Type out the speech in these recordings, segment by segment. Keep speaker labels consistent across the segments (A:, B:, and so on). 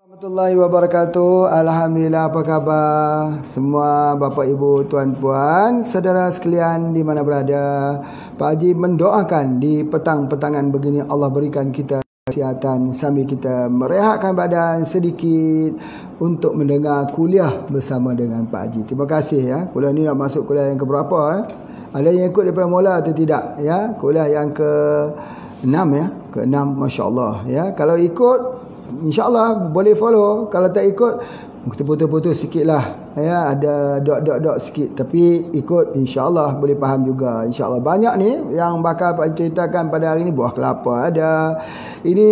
A: Warahmatullahi wabarakatuh. Alhamdulillah, apa khabar semua Bapak Ibu, Tuan Puan, saudara sekalian di mana berada. Pak Haji mendoakan di petang-petangan begini Allah berikan kita kesihatan sambil kita merehatkan badan sedikit untuk mendengar kuliah bersama dengan Pak Haji. Terima kasih ya. Kuliah ni nak masuk kuliah yang keberapa? Ada yang ikut daripada mula atau tidak ya? Kuliah yang ke-6 ya. Ke-6, masya-Allah ya. Kalau ikut InsyaAllah boleh follow. Kalau tak ikut, kita putus-putus sikit lah ya, ada dot-dot-dot sikit. Tapi ikut insyaAllah boleh faham juga. InsyaAllah banyak ni yang bakal Pak Haji ceritakan pada hari ni. Buah kelapa ada. Ini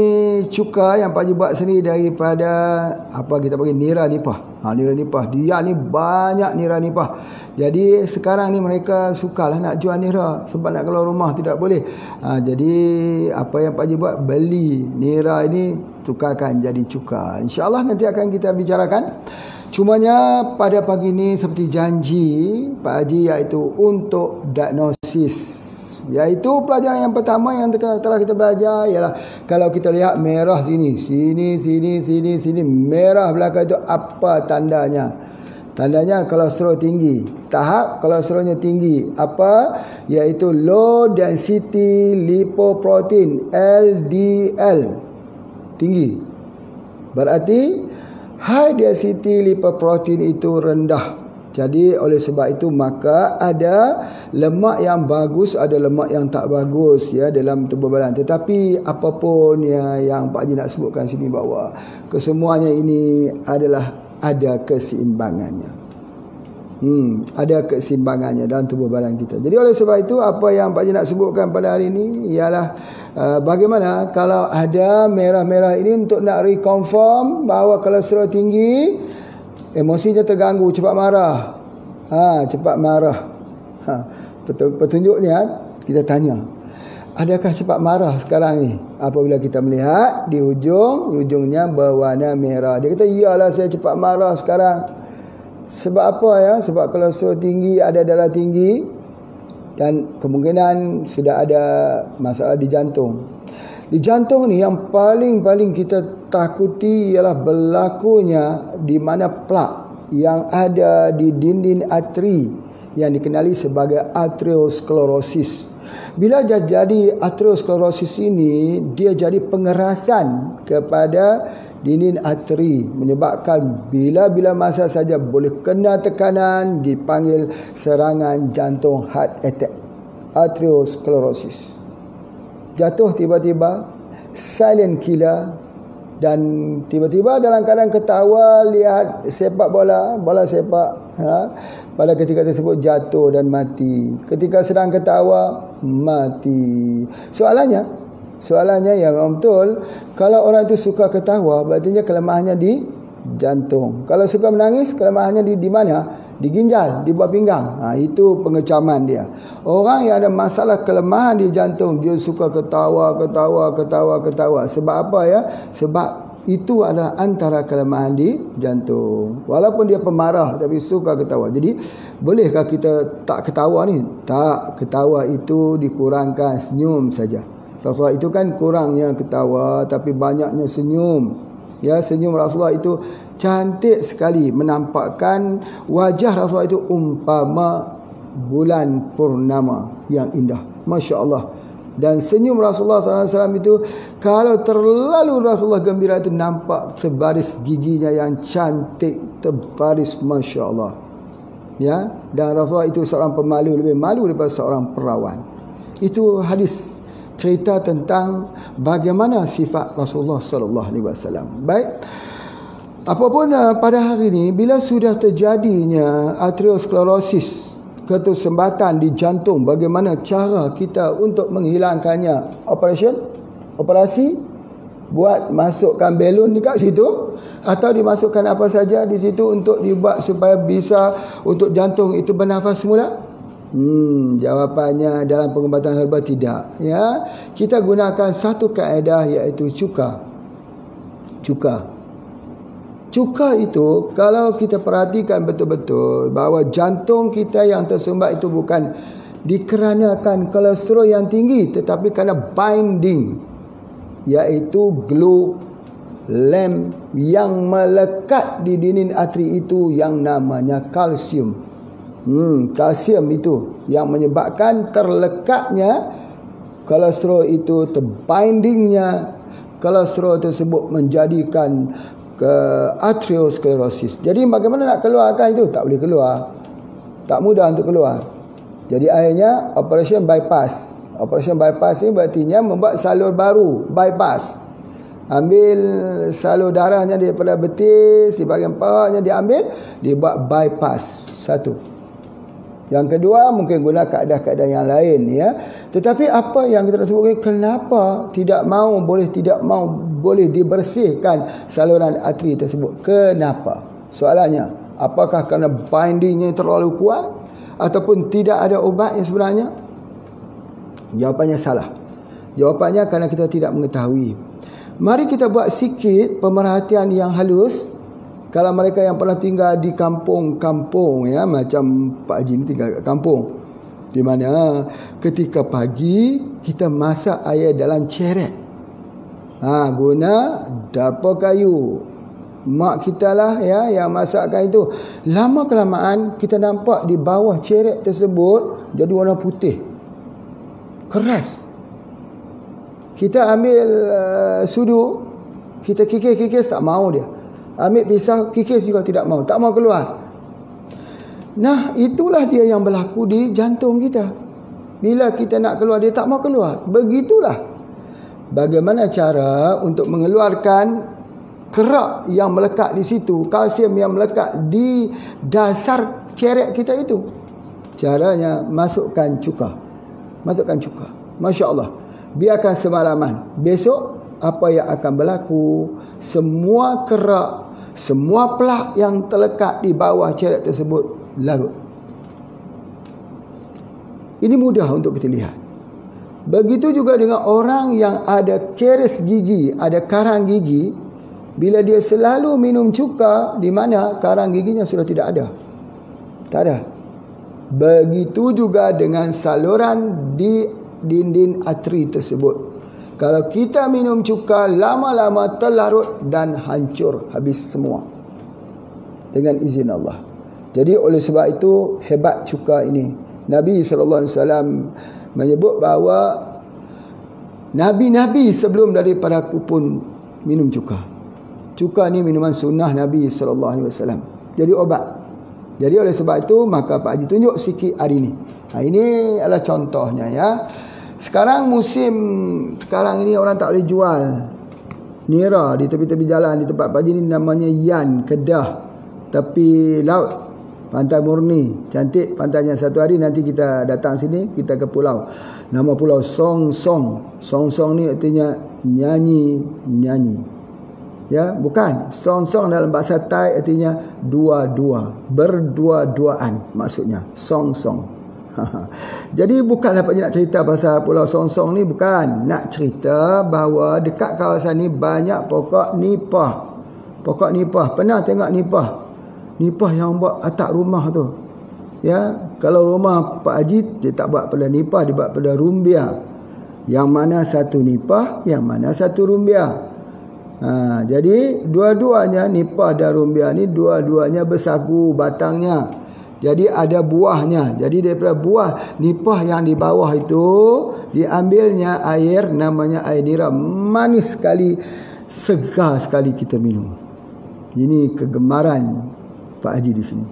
A: cuka yang Pak Haji buat sendiri daripada apa kita panggil nira nipah. Nira nipah. Dia ni banyak nira nipah. Jadi sekarang ni mereka sukalah nak jual nira sebab nak keluar rumah tidak boleh. Jadi apa yang Pak Haji buat, beli nira ini tukarkan jadi cuka. InsyaAllah nanti akan kita bicarakan. Cumanya pada pagi ini seperti janji Pak Haji, iaitu untuk diagnosis. Iaitu pelajaran yang pertama yang telah kita belajar ialah kalau kita lihat merah sini merah belakang itu apa tandanya? Tandanya kolesterol tinggi. Tahap kolesterolnya tinggi. Apa? Iaitu low density lipoprotein, LDL. Tinggi. Berarti high density lipoprotein itu rendah. Jadi oleh sebab itu maka ada lemak yang bagus, ada lemak yang tak bagus ya dalam tubuh badan. Tetapi apapun yang Pak Haji nak sebutkan sini bahawa kesemuanya ini adalah ada keseimbangannya. Ada keseimbangannya dalam tubuh badan kita. Jadi oleh sebab itu apa yang Pak Haji nak sebutkan pada hari ini ialah bagaimana kalau ada merah-merah ini untuk nak reconfirm bahawa kolesterol tinggi, emosinya terganggu, cepat marah. Cepat marah. Petunjuknya kita tanya, adakah cepat marah sekarang ni? Apabila kita melihat di ujungnya berwarna merah. Dia kata, iyalah saya cepat marah sekarang. Sebab apa ya? Sebab kolesterol tinggi, ada darah tinggi, dan kemungkinan sudah ada masalah di jantung. Di jantung ni yang paling kita takuti ialah berlakunya di mana plak yang ada di dinding arteri yang dikenali sebagai arteriosklerosis. Bila jadi arteriosklerosis ini, dia jadi pengerasan kepada dinding arteri, menyebabkan bila masa saja boleh kena tekanan, dipanggil serangan jantung, heart attack, arteriosklerosis. Jatuh tiba-tiba, silent killer, dan tiba-tiba dalam keadaan ketawa lihat sepak bola sepak, pada ketika tersebut jatuh dan mati. Ketika sedang ketawa, mati. Soalannya yang betul, kalau orang itu suka ketawa, berarti kelemahannya di jantung. Kalau suka menangis, kelemahannya di mana? Di ginjal, di buah pinggang. Itu pengecaman dia. Orang yang ada masalah kelemahan di jantung, dia suka ketawa. Sebab apa ya? Sebab itu adalah antara kelemahan di jantung. Walaupun dia pemarah tapi suka ketawa. Jadi bolehkah kita tak ketawa ni? Tak, ketawa itu dikurangkan, senyum saja. Rasulullah itu kan kurangnya ketawa tapi banyaknya senyum. Ya, senyum Rasulullah itu cantik sekali, menampakkan wajah Rasulullah itu umpama bulan purnama yang indah. Masya Allah. Dan senyum Rasulullah SAW itu, kalau terlalu Rasulullah gembira itu nampak sebaris giginya yang cantik terbaris, Masya Allah. Ya, dan Rasulullah itu seorang pemalu, lebih malu daripada seorang perawan. Itu hadis cerita tentang bagaimana sifat Rasulullah SAW. Baik. Apapun pada hari ini, bila sudah terjadinya arteriosklerosis, ketersembatan di jantung, bagaimana cara kita untuk menghilangkannya? Operasi, buat masukkan belon dekat situ, atau dimasukkan apa saja di situ untuk dibuat supaya bisa untuk jantung itu bernafas semula? Jawapannya dalam pengobatan herba tidak. Ya, kita gunakan satu kaedah, iaitu cuka. Cuka itu kalau kita perhatikan betul-betul bahawa jantung kita yang tersumbat itu bukan dikarenakan kolesterol yang tinggi, tetapi kerana binding, iaitu lem yang melekat di dinding arteri itu yang namanya kalsium. Kalsium itu yang menyebabkan terlekatnya kolesterol itu, terbindingnya kolesterol tersebut menjadikan ke arteriosklerosis. Jadi bagaimana nak keluarkan itu? Tak boleh keluar. Tak mudah untuk keluar. Jadi akhirnya operation bypass. Operation bypass ni berartinya membuat salur baru, bypass. Ambil salur darahnya daripada betis, di bahagian paha diambil, dibuat bypass. Satu. Yang kedua mungkin guna kaedah-kaedah yang lain, ya. Tetapi apa yang kita nak sebut, kenapa tidak boleh dibersihkan saluran arteri tersebut? Kenapa? Soalannya, apakah kerana bindingnya terlalu kuat ataupun tidak ada ubat yang sebenarnya? Jawapannya salah. Jawapannya kerana kita tidak mengetahui. Mari kita buat sikit pemerhatian yang halus. Kalau mereka yang pernah tinggal di kampung-kampung, ya, macam Pak Haji ni tinggal kat kampung, di mana ketika pagi kita masak air dalam ceret, guna dapur kayu. Mak kita lah, ya, yang masakkan itu. Lama kelamaan kita nampak di bawah ceret tersebut jadi warna putih, keras. Kita ambil sudu, kita kikis tak mau dia. Ambil pisau, kikis juga tidak mau. Tak mau keluar. Nah, itulah dia yang berlaku di jantung kita. Bila kita nak keluar, dia tak mau keluar. Begitulah. Bagaimana cara untuk mengeluarkan kerak yang melekat di situ, kalsium yang melekat di dasar ceret kita itu? Caranya, masukkan cuka. Masukkan cuka. Masya Allah. Biarkan semalaman. Besok, apa yang akan berlaku? Semua kerak, semua plak yang terlekat di bawah ceret tersebut larut. Ini mudah untuk kita lihat. Begitu juga dengan orang yang ada karies gigi, ada karang gigi. Bila dia selalu minum cuka, di mana karang giginya sudah tidak ada. Tak ada. Begitu juga dengan saluran di dinding arteri tersebut. Kalau kita minum cuka, lama-lama terlarut dan hancur habis semua dengan izin Allah. Jadi oleh sebab itu hebat cuka ini. Nabi SAW menyebut bahawa Nabi-Nabi sebelum daripada aku pun minum cuka. Cuka ni minuman sunnah Nabi SAW. Jadi obat. Jadi oleh sebab itu maka Pak Haji tunjuk sikit hari ini. Ini adalah contohnya, ya. Sekarang musim sekarang ini orang tak boleh jual nira di tepi-tepi jalan di tempat Pak Haji ni, namanya Yan, Kedah, tepi laut, pantai murni, cantik pantainya. Satu hari nanti kita datang sini, kita ke pulau. Nama pulau Song Song. Song Song ni artinya nyanyi. Ya, bukan. Song Song dalam bahasa Thai artinya dua-dua, berdua-duaan maksudnya. Song Song. Jadi bukanlah Pak Haji nak cerita pasal Pulau Song Song ni, bukan. Nak cerita bahawa dekat kawasan ni banyak pokok nipah. Pokok nipah. Pernah tengok nipah? Nipah yang buat atap rumah tu. Ya, kalau rumah Pak Haji dia tak buat pada nipah, dia buat pada rumbia. Yang mana satu nipah, yang mana satu rumbia. Jadi dua-duanya nipah dan rumbia ni dua-duanya bersagu batangnya. Jadi ada buahnya. Jadi daripada buah nipah yang di bawah itu diambilnya air, namanya air nira. Manis sekali, segar sekali kita minum. Ini kegemaran Pak Haji di sini.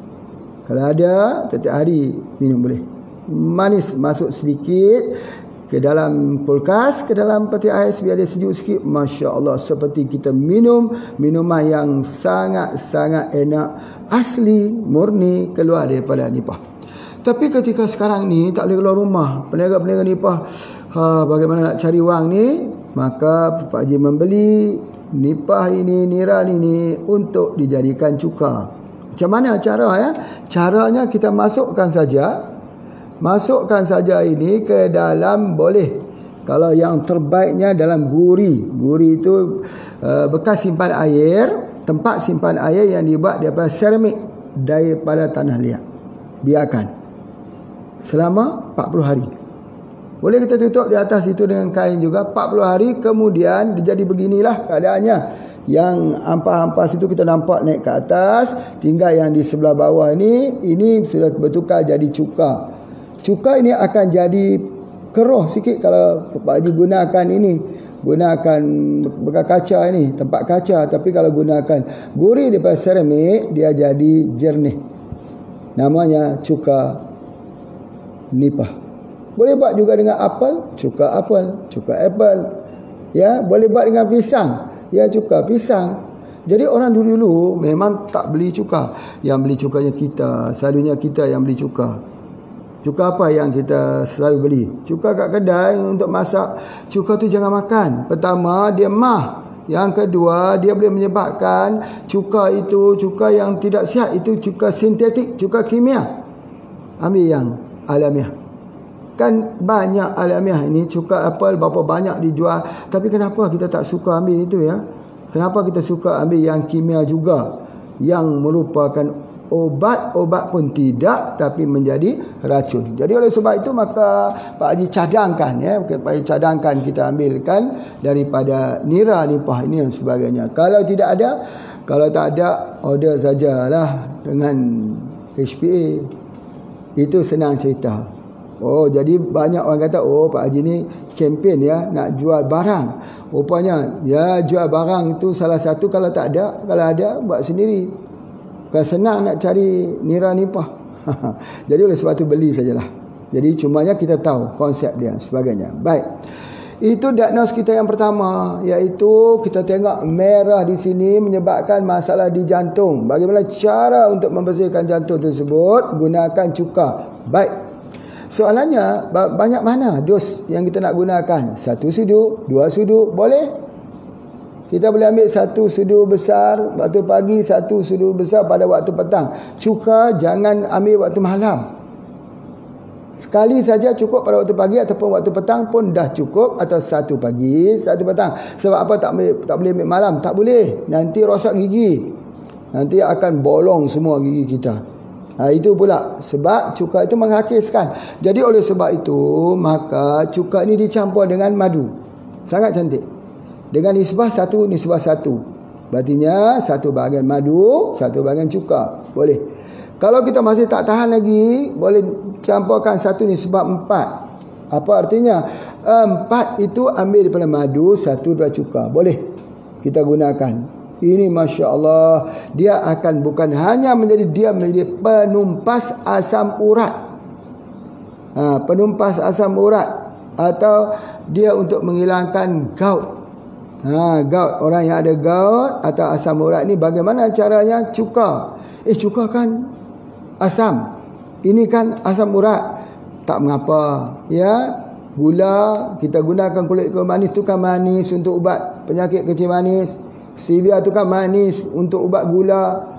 A: Kalau ada, setiap hari minum boleh. Manis, masuk sedikit ke dalam kulkas, ke dalam peti ais biar dia sejuk sikit. Masya Allah, seperti kita minum minuman yang sangat-sangat enak, asli, murni, keluar daripada nipah. Tapi ketika sekarang ni tak boleh keluar rumah, peniaga-peniaga nipah bagaimana nak cari wang ni, maka Pak Haji membeli nipah ini, nira ini untuk dijadikan cuka. Macam mana cara, ya? Caranya kita masukkan saja ini ke dalam, boleh kalau yang terbaiknya dalam guri. Guri itu bekas simpan air, tempat simpan air yang dibuat daripada seramik, daripada tanah liat. Biarkan selama 40 hari. Boleh kita tutup di atas itu dengan kain juga. 40 hari kemudian dia jadi beginilah keadaannya. Yang ampas-ampas itu kita nampak naik ke atas, tinggal yang di sebelah bawah ini sudah bertukar jadi cuka. Cuka ini akan jadi keruh sikit kalau Pak Haji gunakan ini, gunakan bekas kaca ini, tempat kaca. Tapi kalau gunakan gurih daripada seramik, dia jadi jernih. Namanya cuka nipah. Boleh buat juga dengan apel, cuka apel, cuka apel. Ya, boleh buat dengan pisang, ya cuka pisang. Jadi orang dulu-dulu memang tak beli cuka. Yang beli cukanya kita, selalunya kita yang beli cuka. Cuka apa yang kita selalu beli? Cuka kat kedai untuk masak. Cuka tu jangan makan. Pertama, dia mah. Yang kedua, dia boleh menyebabkan cuka itu, cuka yang tidak sihat, itu cuka sintetik, cuka kimia. Ambil yang alamiah. Kan banyak alamiah ini, cuka apel berapa banyak dijual. Tapi kenapa kita tak suka ambil itu ya? Kenapa kita suka ambil yang kimia juga, yang merupakan obat pun tidak, tapi menjadi racun. Jadi oleh sebab itu maka Pak Haji cadangkan ya, Pak Haji cadangkan kita ambilkan daripada nira nipah ini dan sebagainya. Kalau tidak ada, kalau tak ada, order sajalah dengan HPA. Itu senang cerita. Oh, jadi banyak orang kata, oh Pak Haji ni kempen ya, nak jual barang. Rupanya ya, jual barang itu salah satu. Kalau tak ada, kalau ada buat sendiri. Bukan senang nak cari nira nipah. Jadi oleh sebab tu beli sajalah. Jadi cumanya kita tahu konsep dia sebagainya. Baik. Itu diagnos kita yang pertama, iaitu kita tengok merah di sini menyebabkan masalah di jantung. Bagaimana cara untuk membersihkan jantung tersebut? Gunakan cuka. Baik. Soalannya, banyak mana dos yang kita nak gunakan? 1 sudu, 2 sudu, boleh? Kita boleh ambil 1 sudu besar waktu pagi, 1 sudu besar pada waktu petang. Cuka jangan ambil waktu malam. Sekali saja cukup pada waktu pagi ataupun waktu petang pun dah cukup. Atau 1 pagi, 1 petang. Sebab apa tak boleh ambil malam? Tak boleh. Nanti rosak gigi. Nanti akan bolong semua gigi kita. Itu pula sebab cuka itu menghakiskan. Jadi oleh sebab itu maka cuka ini dicampur dengan madu. Sangat cantik. Dengan nisbah 1:1. Berartinya 1 bahagian madu, 1 bahagian cuka. Boleh. Kalau kita masih tak tahan lagi, boleh campurkan 1:4. Apa artinya? 4 itu ambil daripada madu, 1 daripada cuka. Boleh kita gunakan. Ini Masya Allah, dia akan bukan hanya menjadi penumpas asam urat. Penumpas asam urat. Atau dia untuk menghilangkan gout. Gout, orang yang ada gout atau asam urat ni bagaimana caranya? Cuka. Cuka kan asam. Ini kan asam urat. Tak mengapa. Ya, gula, kita gunakan kulit kurma manis tu kan manis untuk ubat penyakit kencing manis. Stevia tu kan manis untuk ubat gula.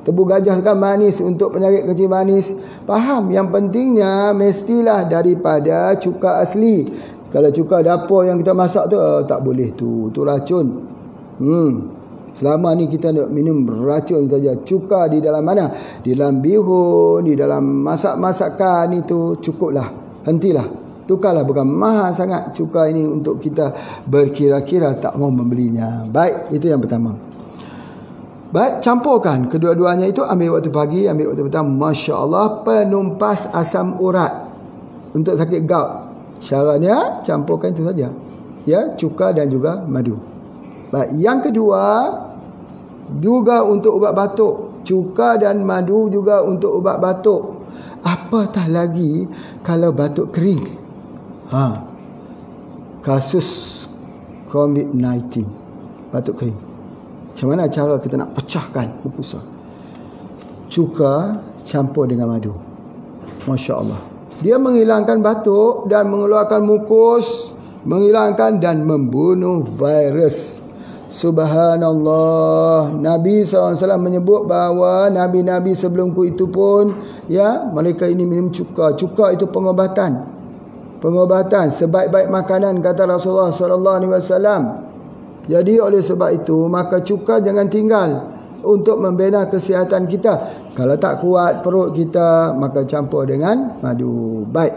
A: Tebu gajah kan manis untuk penyakit kencing manis. Faham? Yang pentingnya mestilah daripada cuka asli. Kalau cuka dapur yang kita masak tu tak boleh tu. Tu racun. Selama ni kita nak minum racun saja. Cuka di dalam mana? Di dalam bihun, di dalam masak-masakan itu cukuplah. Hentilah. Tukarlah, bukan mahal sangat cuka ini untuk kita berkira-kira tak mau membelinya. Baik, itu yang pertama. Baik, campurkan kedua-duanya itu. Ambil waktu pagi, ambil waktu petang. Masya Allah, penumpas asam urat untuk sakit gout. Caranya campurkan itu saja. Ya, cuka dan juga madu. Baik, yang kedua juga untuk ubat batuk. Cuka dan madu juga untuk ubat batuk. Apatah lagi kalau batuk kering. Kasus COVID-19, batuk kering. Macam mana cara kita nak pecahkan mucosa? Cuka campur dengan madu. Masya Allah. Dia menghilangkan batuk dan mengeluarkan mukus, menghilangkan dan membunuh virus. Subhanallah. Nabi SAW menyebut bahawa Nabi-Nabi sebelumku itu pun, ya, mereka ini minum cuka. Cuka itu pengobatan. Pengobatan, sebaik-baik makanan, kata Rasulullah SAW. Jadi oleh sebab itu maka cuka jangan tinggal untuk membina kesihatan kita. Kalau tak kuat perut kita, maka campur dengan madu. Baik.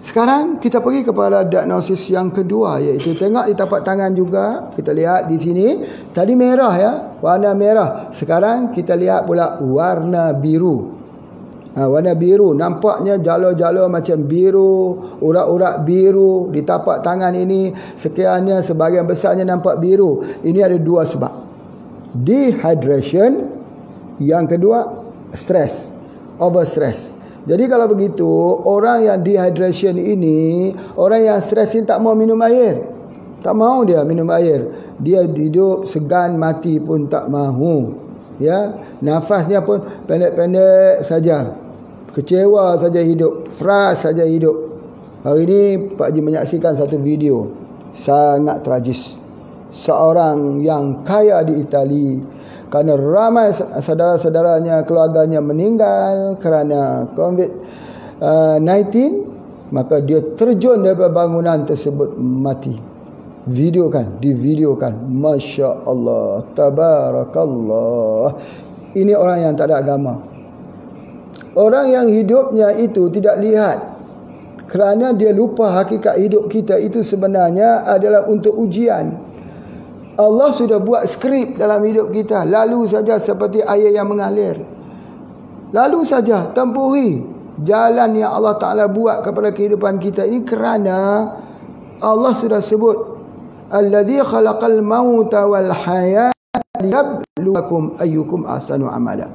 A: Sekarang kita pergi kepada diagnosis yang kedua, iaitu tengok di tapak tangan juga. Kita lihat di sini, tadi merah ya, warna merah. Sekarang kita lihat pula warna biru. Warna biru, nampaknya jalur-jalur macam biru, urat-urat biru di tapak tangan ini. Sekiannya, sebahagian besarnya nampak biru. Ini ada dua sebab. Dehydration, yang kedua stress, overstress. Jadi kalau begitu, orang yang dehydration ini, orang yang stres ini tak mau minum air. Tak mau dia minum air. Dia hidup segan, mati pun tak mahu. Ya, nafasnya pun pendek-pendek saja. Kecewa saja hidup, frust saja hidup. Hari ini Pak Haji menyaksikan satu video sangat tragis. Seorang yang kaya di Itali, kerana ramai saudara-saudaranya, keluarganya meninggal kerana COVID-19, maka dia terjun daripada bangunan tersebut mati. Divideokan. Masya Allah, tabarakallah. Ini orang yang tak ada agama. Orang yang hidupnya itu tidak lihat, kerana dia lupa hakikat hidup kita itu sebenarnya adalah untuk ujian. Allah sudah buat skrip dalam hidup kita. Lalu saja seperti air yang mengalir. Lalu saja tempuhi jalan yang Allah Ta'ala buat kepada kehidupan kita ini, kerana Allah sudah sebut, Alladhi khalaqal mauta wal hayat liyabluwakum ayyukum ahsanu amala.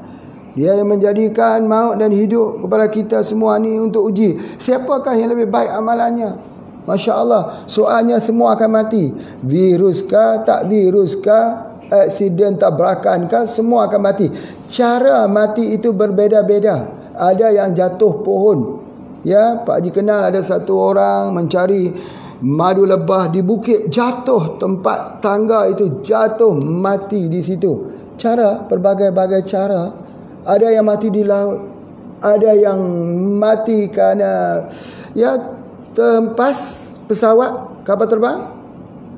A: Dia yang menjadikan maut dan hidup kepada kita semua ni untuk uji siapakah yang lebih baik amalannya. Masya Allah, soalnya semua akan mati. Virus kah, tak virus kah, aksiden tabrakan kah, semua akan mati. Cara mati itu berbeza-beza. Ada yang jatuh pohon. Ya, Pak Haji kenal ada satu orang mencari madu lebah di bukit, jatuh tempat tangga itu, jatuh mati di situ. Cara, berbagai-bagai cara. Ada yang mati di laut, ada yang mati kerana terhempas pesawat, kapal terbang.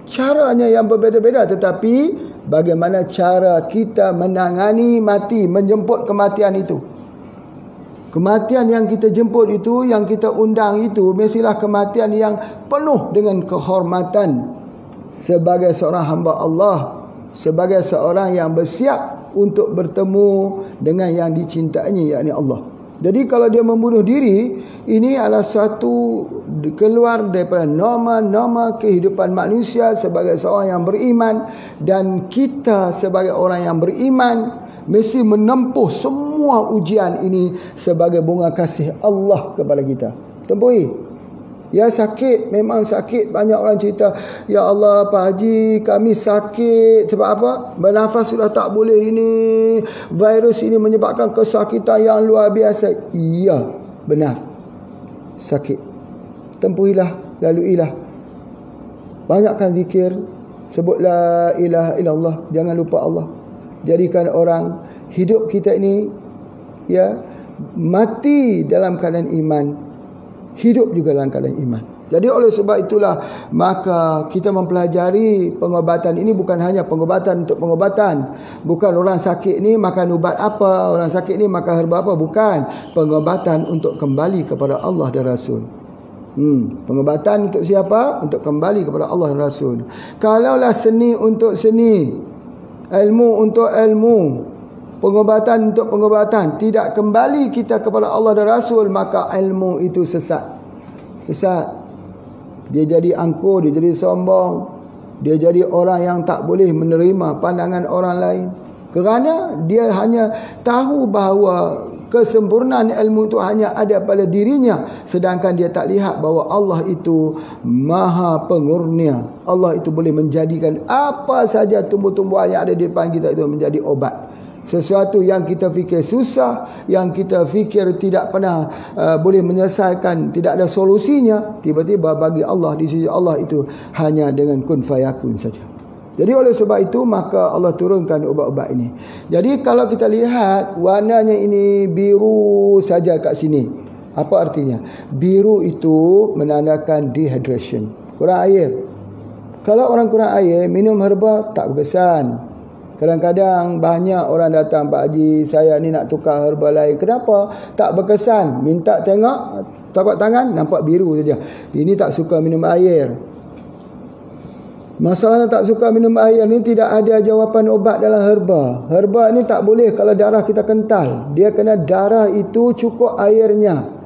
A: Caranya yang berbeza-beza, tetapi bagaimana cara kita menangani mati, menjemput kematian itu. Kematian yang kita jemput itu, yang kita undang itu, mestilah kematian yang penuh dengan kehormatan sebagai seorang hamba Allah, sebagai seorang yang bersiap untuk bertemu dengan yang dicintainya, yakni Allah. Jadi kalau dia membunuh diri, ini adalah satu keluar daripada norma-norma kehidupan manusia sebagai seorang yang beriman. Dan kita sebagai orang yang beriman mesti menempuh semua ujian ini sebagai bunga kasih Allah kepada kita. Tempuhi. Ya, sakit, memang sakit. Banyak orang cerita, ya Allah Pak Haji, kami sakit. Sebab apa? Bernafas sudah tak boleh ini. Virus ini menyebabkan kesakitan yang luar biasa. Iya, benar. Sakit. Tempuhilah, laluilah. Banyakkan zikir. Sebut la ilaha illallah. Jangan lupa Allah. Jadikan orang hidup kita ini, ya, mati dalam keadaan iman, hidup juga dalam keadaan iman. Jadi oleh sebab itulah, maka kita mempelajari pengobatan ini bukan hanya pengobatan untuk pengobatan. Bukan orang sakit ni makan ubat apa, orang sakit ni makan herba apa. Bukan. Pengobatan untuk kembali kepada Allah dan Rasul. Pengobatan untuk siapa? Untuk kembali kepada Allah dan Rasul. Kalaulah seni untuk seni, ilmu untuk ilmu, pengobatan untuk pengobatan, tidak kembali kita kepada Allah dan Rasul, maka ilmu itu sesat. Dia jadi angkuh, dia jadi sombong, dia jadi orang yang tak boleh menerima pandangan orang lain, kerana dia hanya tahu bahawa kesempurnaan ilmu itu hanya ada pada dirinya, sedangkan dia tak lihat bahawa Allah itu maha pengurnia. Allah itu boleh menjadikan apa saja tumbuh-tumbuhan yang ada di depan kita itu menjadi obat. Sesuatu yang kita fikir susah, yang kita fikir tidak pernah boleh menyelesaikan, tidak ada solusinya, tiba-tiba bagi Allah, di sisi Allah itu hanya dengan kun fayakun saja. Jadi oleh sebab itu maka Allah turunkan ubat-ubat ini. Jadi kalau kita lihat warnanya ini biru saja kat sini, apa artinya? Biru itu menandakan dehydration, kurang air. Kalau orang kurang air, minum herba tak berkesan. Kadang-kadang banyak orang datang, Pak Haji, saya ni nak tukar herba lain. Kenapa? Tak berkesan. Minta tengok, tapak tangan nampak biru saja. Ini tak suka minum air. Masalahnya tak suka minum air ni tidak ada jawapan obat dalam herba. Herba ni tak boleh kalau darah kita kental. Dia kena darah itu cukup airnya.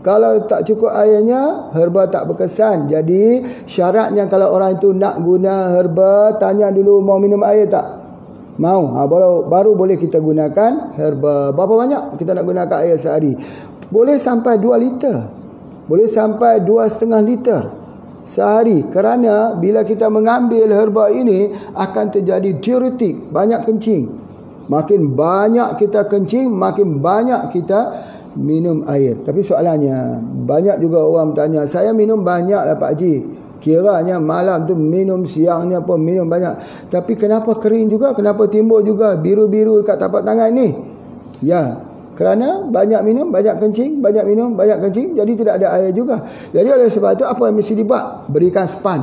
A: Kalau tak cukup airnya, herba tak berkesan. Jadi syaratnya kalau orang itu nak guna herba, tanya dulu mau minum air tak? Mau. Baru boleh kita gunakan herba. Berapa banyak kita nak gunakan air sehari? Boleh sampai 2 liter. Boleh sampai 2,5 liter sehari. Kerana bila kita mengambil herba ini akan terjadi diuretik, banyak kencing. Makin banyak kita kencing, makin banyak kita minum air. Tapi soalannya, banyak juga orang tanya, saya minum banyak lah Pak Haji, kiranya malam tu minum, siangnya pun minum banyak, tapi kenapa kering juga, kenapa timbul juga biru-biru kat tapak tangan ni? Ya, kerana banyak minum, banyak kencing, banyak minum, banyak kencing, jadi tidak ada air juga. Jadi oleh sebab itu apa yang mesti dibuat? Berikan span.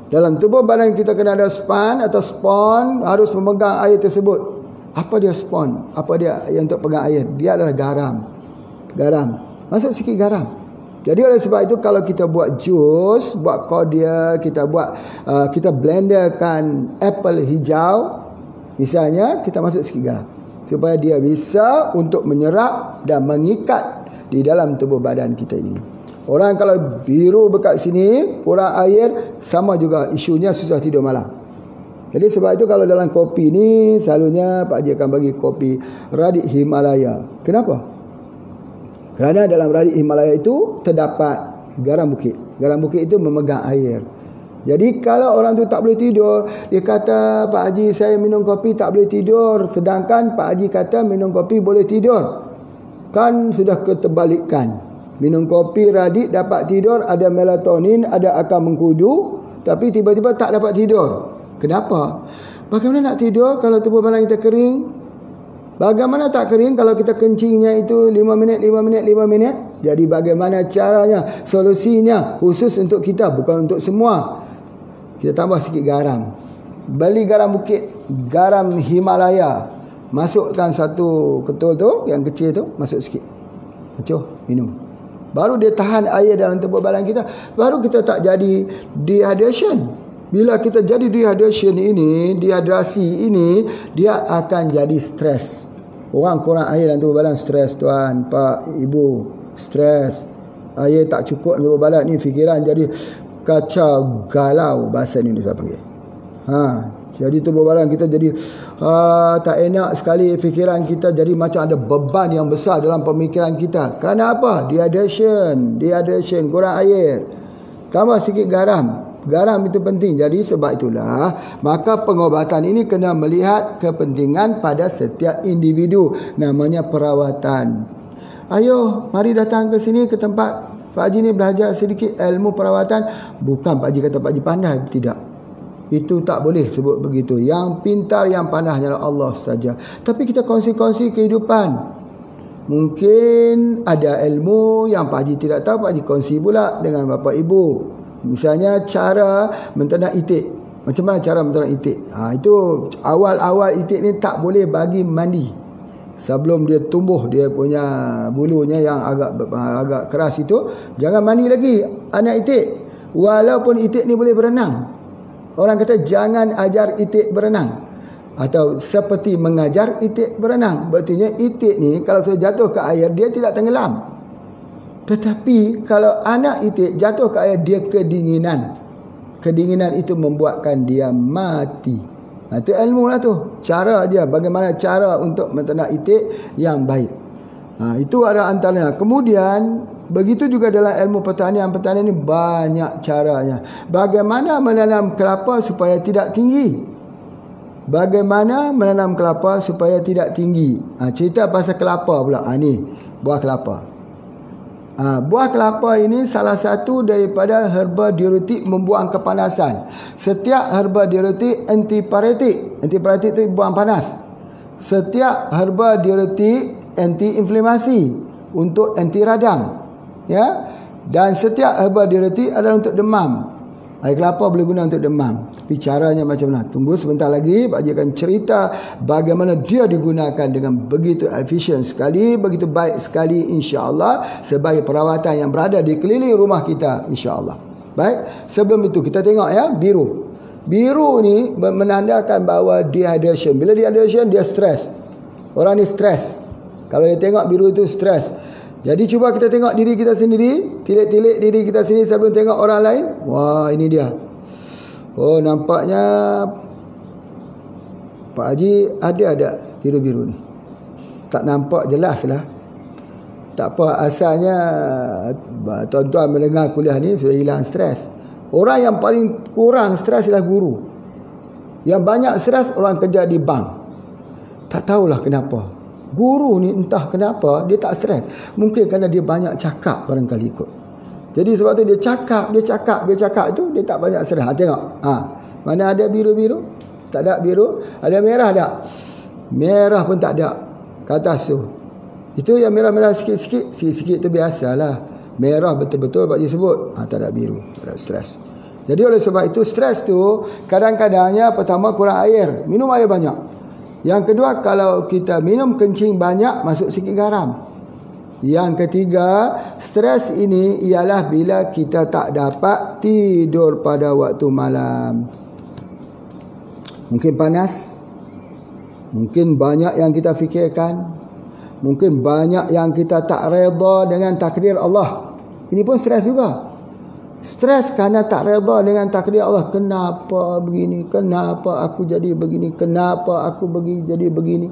A: Dalam tubuh badan kita kena ada span atau spon, harus memegang air tersebut. Apa dia spon? Apa dia yang untuk pegang air? Dia adalah garam. Garam. Masuk sikit garam. Jadi oleh sebab itu kalau kita buat jus, buat cordial, kita blenderkan apple hijau, misalnya kita masuk sikit garam. Supaya dia bisa untuk menyerap dan mengikat di dalam tubuh badan kita ini. Orang kalau biru bekat sini, kurang air, sama juga isunya susah tidur malam. Jadi sebab itu kalau dalam kopi ni, selalunya Pak Haji akan bagi kopi Radik Himalaya. Kenapa? Kerana dalam Radik Himalaya itu terdapat garam bukit. Garam bukit itu memegang air. Jadi kalau orang tu tak boleh tidur, dia kata, Pak Haji saya minum kopi tak boleh tidur, sedangkan Pak Haji kata minum kopi boleh tidur. Kan sudah keterbalikan. Minum kopi Radik dapat tidur, ada melatonin, ada akar mengkudu, tapi tiba-tiba tak dapat tidur. Kenapa? Bagaimana nak tidur kalau tubuh badan kita kering? Bagaimana tak kering kalau kita kencingnya itu 5 minit, 5 minit, 5 minit? Jadi bagaimana caranya? Solusinya khusus untuk kita, bukan untuk semua. Kita tambah sikit garam. Beli garam bukit, garam Himalaya. Masukkan satu ketul tu, yang kecil tu, masuk sikit. Acuh, minum. Baru dia tahan air dalam tubuh badan kita. Baru kita tak jadi dehydration. Bila kita jadi dehydration ini, dehidrasi ini, dia akan jadi stres. Orang kurang air dalam tubuh badan, stres tuan, pak, ibu, stres. Air tak cukup dalam tubuh badan ni, fikiran jadi kacau, galau, bahasa Indonesia panggil. Jadi tubuh badan kita jadi tak enak sekali, fikiran kita jadi macam ada beban yang besar dalam pemikiran kita. Kerana apa? Dehydration, kurang air. Tambah sikit garam. Garam itu penting. Jadi sebab itulah maka pengobatan ini kena melihat kepentingan pada setiap individu. Namanya perawatan. Ayo, mari datang ke sini, ke tempat Pak Haji ni belajar sedikit ilmu perawatan. Bukan Pak Haji kata Pak Haji pandai. Tidak. Itu tak boleh sebut begitu. Yang pintar, yang pandai hanyalah Allah saja. Tapi kita kongsi-kongsi kehidupan. Mungkin ada ilmu yang Pak Haji tidak tahu, Pak Haji kongsi pula dengan Bapak Ibu. Misalnya cara menternak itik. Macam mana cara menternak itik? Itu awal-awal itik ni tak boleh bagi mandi. Sebelum dia tumbuh, dia punya bulunya yang agak keras itu, jangan mandi lagi anak itik. Walaupun itik ni boleh berenang. Orang kata jangan ajar itik berenang. Atau seperti mengajar itik berenang. Berarti itik ni kalau saya jatuh ke air, dia tidak tenggelam. Tetapi kalau anak itik jatuh ke air, dia kedinginan. Kedinginan itu membuatkan dia mati. Itu ilmu lah tu. Cara dia, bagaimana cara untuk menternak itik yang baik. Itu ada antaranya. Kemudian begitu juga dalam ilmu pertanian. Pertanian ini banyak caranya. Bagaimana menanam kelapa supaya tidak tinggi. Bagaimana menanam kelapa supaya tidak tinggi. Cerita pasal kelapa pula. Ni buah kelapa. Buah kelapa ini salah satu daripada herba diuretik membuang kepanasan. Setiap herba diuretik antiparetik. Antiparetik itu buang panas. Setiap herba diuretik anti-inflamasi, untuk anti radang. Ya. Dan setiap herba diuretik adalah untuk demam. Air kelapa boleh guna untuk demam. Tapi caranya macam mana? Tunggu sebentar lagi. Pak Haji akan cerita bagaimana dia digunakan dengan begitu efisien sekali, begitu baik sekali, insya-Allah, sebagai perawatan yang berada di keliling rumah kita, insya-Allah. Baik, sebelum itu kita tengok ya, biru. Biru ni menandakan bahawa dehydration. Bila dehydration, dia stres. Orang ni stres. Kalau dia tengok biru itu stres. Jadi cuba kita tengok diri kita sendiri, tilik-tilik diri kita sendiri sebelum tengok orang lain. Wah, ini dia. Oh, nampaknya Pak Haji ada biru-biru ni. Tak nampak jelas lah. Tak apa, asalnya tuan-tuan mendengar kuliah ni sudah hilang stres. Orang yang paling kurang stres ialah guru. Yang banyak stres orang kerja di bank. Tak tahulah kenapa. Guru ni entah kenapa dia tak stres. Mungkin kerana dia banyak cakap barangkali kot. Jadi sebab tu dia cakap tu dia tak banyak stres. Tengok. Mana ada biru-biru? Tak ada biru. Ada merah tak? Merah pun tak ada. Kat atas tu. Itu yang merah-merah sikit-sikit. Sikit-sikit tu biasalah. Merah betul-betul Pak Haji sebut. Tak ada biru. Tak ada stres. Jadi oleh sebab itu stres tu kadang-kadangnya pertama kurang air. Minum air banyak. Yang kedua, kalau kita minum kencing banyak, masuk sikit garam. Yang ketiga, stres ini ialah bila kita tak dapat tidur pada waktu malam. Mungkin panas, mungkin banyak yang kita fikirkan, mungkin banyak yang kita tak reda dengan takdir Allah. Ini pun stres juga. Stres kerana tak reda dengan takdir Allah. Kenapa begini? Kenapa aku jadi begini? Kenapa aku jadi begini?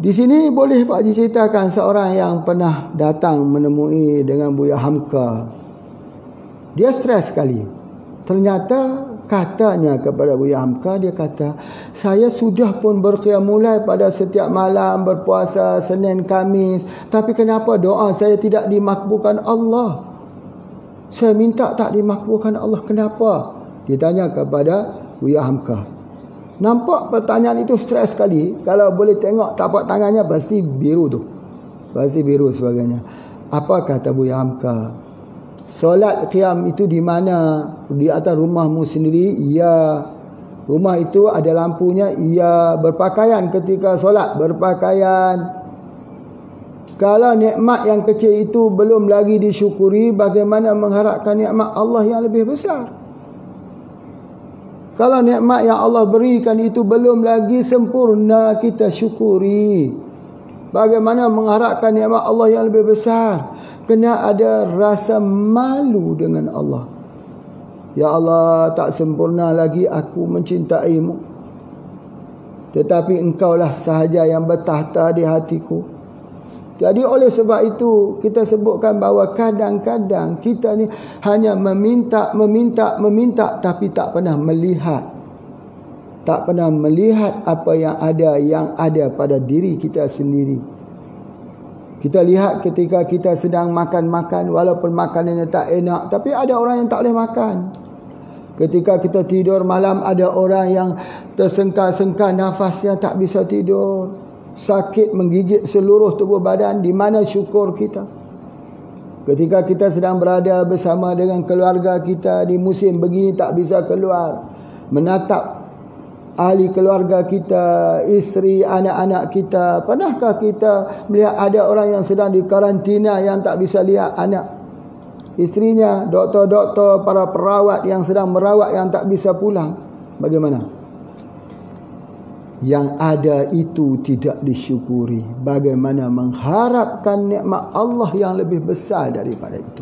A: Di sini boleh Pak Haji ceritakan seorang yang pernah datang menemui dengan Buya Hamka. Dia stres sekali. Ternyata katanya kepada Buya Hamka, dia kata, saya sudah pun berqiyamul pada setiap malam, berpuasa Senin Khamis, tapi kenapa doa saya tidak dimakbulkan Allah? Saya minta tak dimakbulkan Allah. Kenapa? Dia tanya kepada Buya Hamka. Nampak pertanyaan itu stres sekali. Kalau boleh tengok tapak tangannya pasti biru tu. Pasti biru sebagainya. Apa kata Buya Hamka? Solat qiyam itu di mana? Di atas rumahmu sendiri? Ya. Rumah itu ada lampunya? Ya. Berpakaian ketika solat? Berpakaian. Kalau nikmat yang kecil itu belum lagi disyukuri, bagaimana mengharapkan nikmat Allah yang lebih besar? Kalau nikmat yang Allah berikan itu belum lagi sempurna kita syukuri, bagaimana mengharapkan nikmat Allah yang lebih besar? Kena ada rasa malu dengan Allah. Ya Allah, tak sempurna lagi aku mencintaimu, tetapi engkaulah sahaja yang bertahta di hatiku. Jadi oleh sebab itu kita sebutkan bahawa kadang-kadang kita ni hanya meminta tapi tak pernah melihat. Tak pernah melihat apa yang ada pada diri kita sendiri. Kita lihat ketika kita sedang makan-makan, walaupun makanannya tak enak, tapi ada orang yang tak boleh makan. Ketika kita tidur malam, ada orang yang tersengkar-sengkar nafasnya, tak bisa tidur. Sakit menggigit seluruh tubuh badan. Di mana syukur kita? Ketika kita sedang berada bersama dengan keluarga kita di musim begini, tak bisa keluar, menatap ahli keluarga kita, isteri, anak-anak kita. Pernahkah kita melihat ada orang yang sedang di karantina yang tak bisa lihat anak isterinya, doktor-doktor, para perawat yang sedang merawat yang tak bisa pulang? Bagaimana? Yang ada itu tidak disyukuri. Bagaimana mengharapkan nikmat Allah yang lebih besar daripada itu?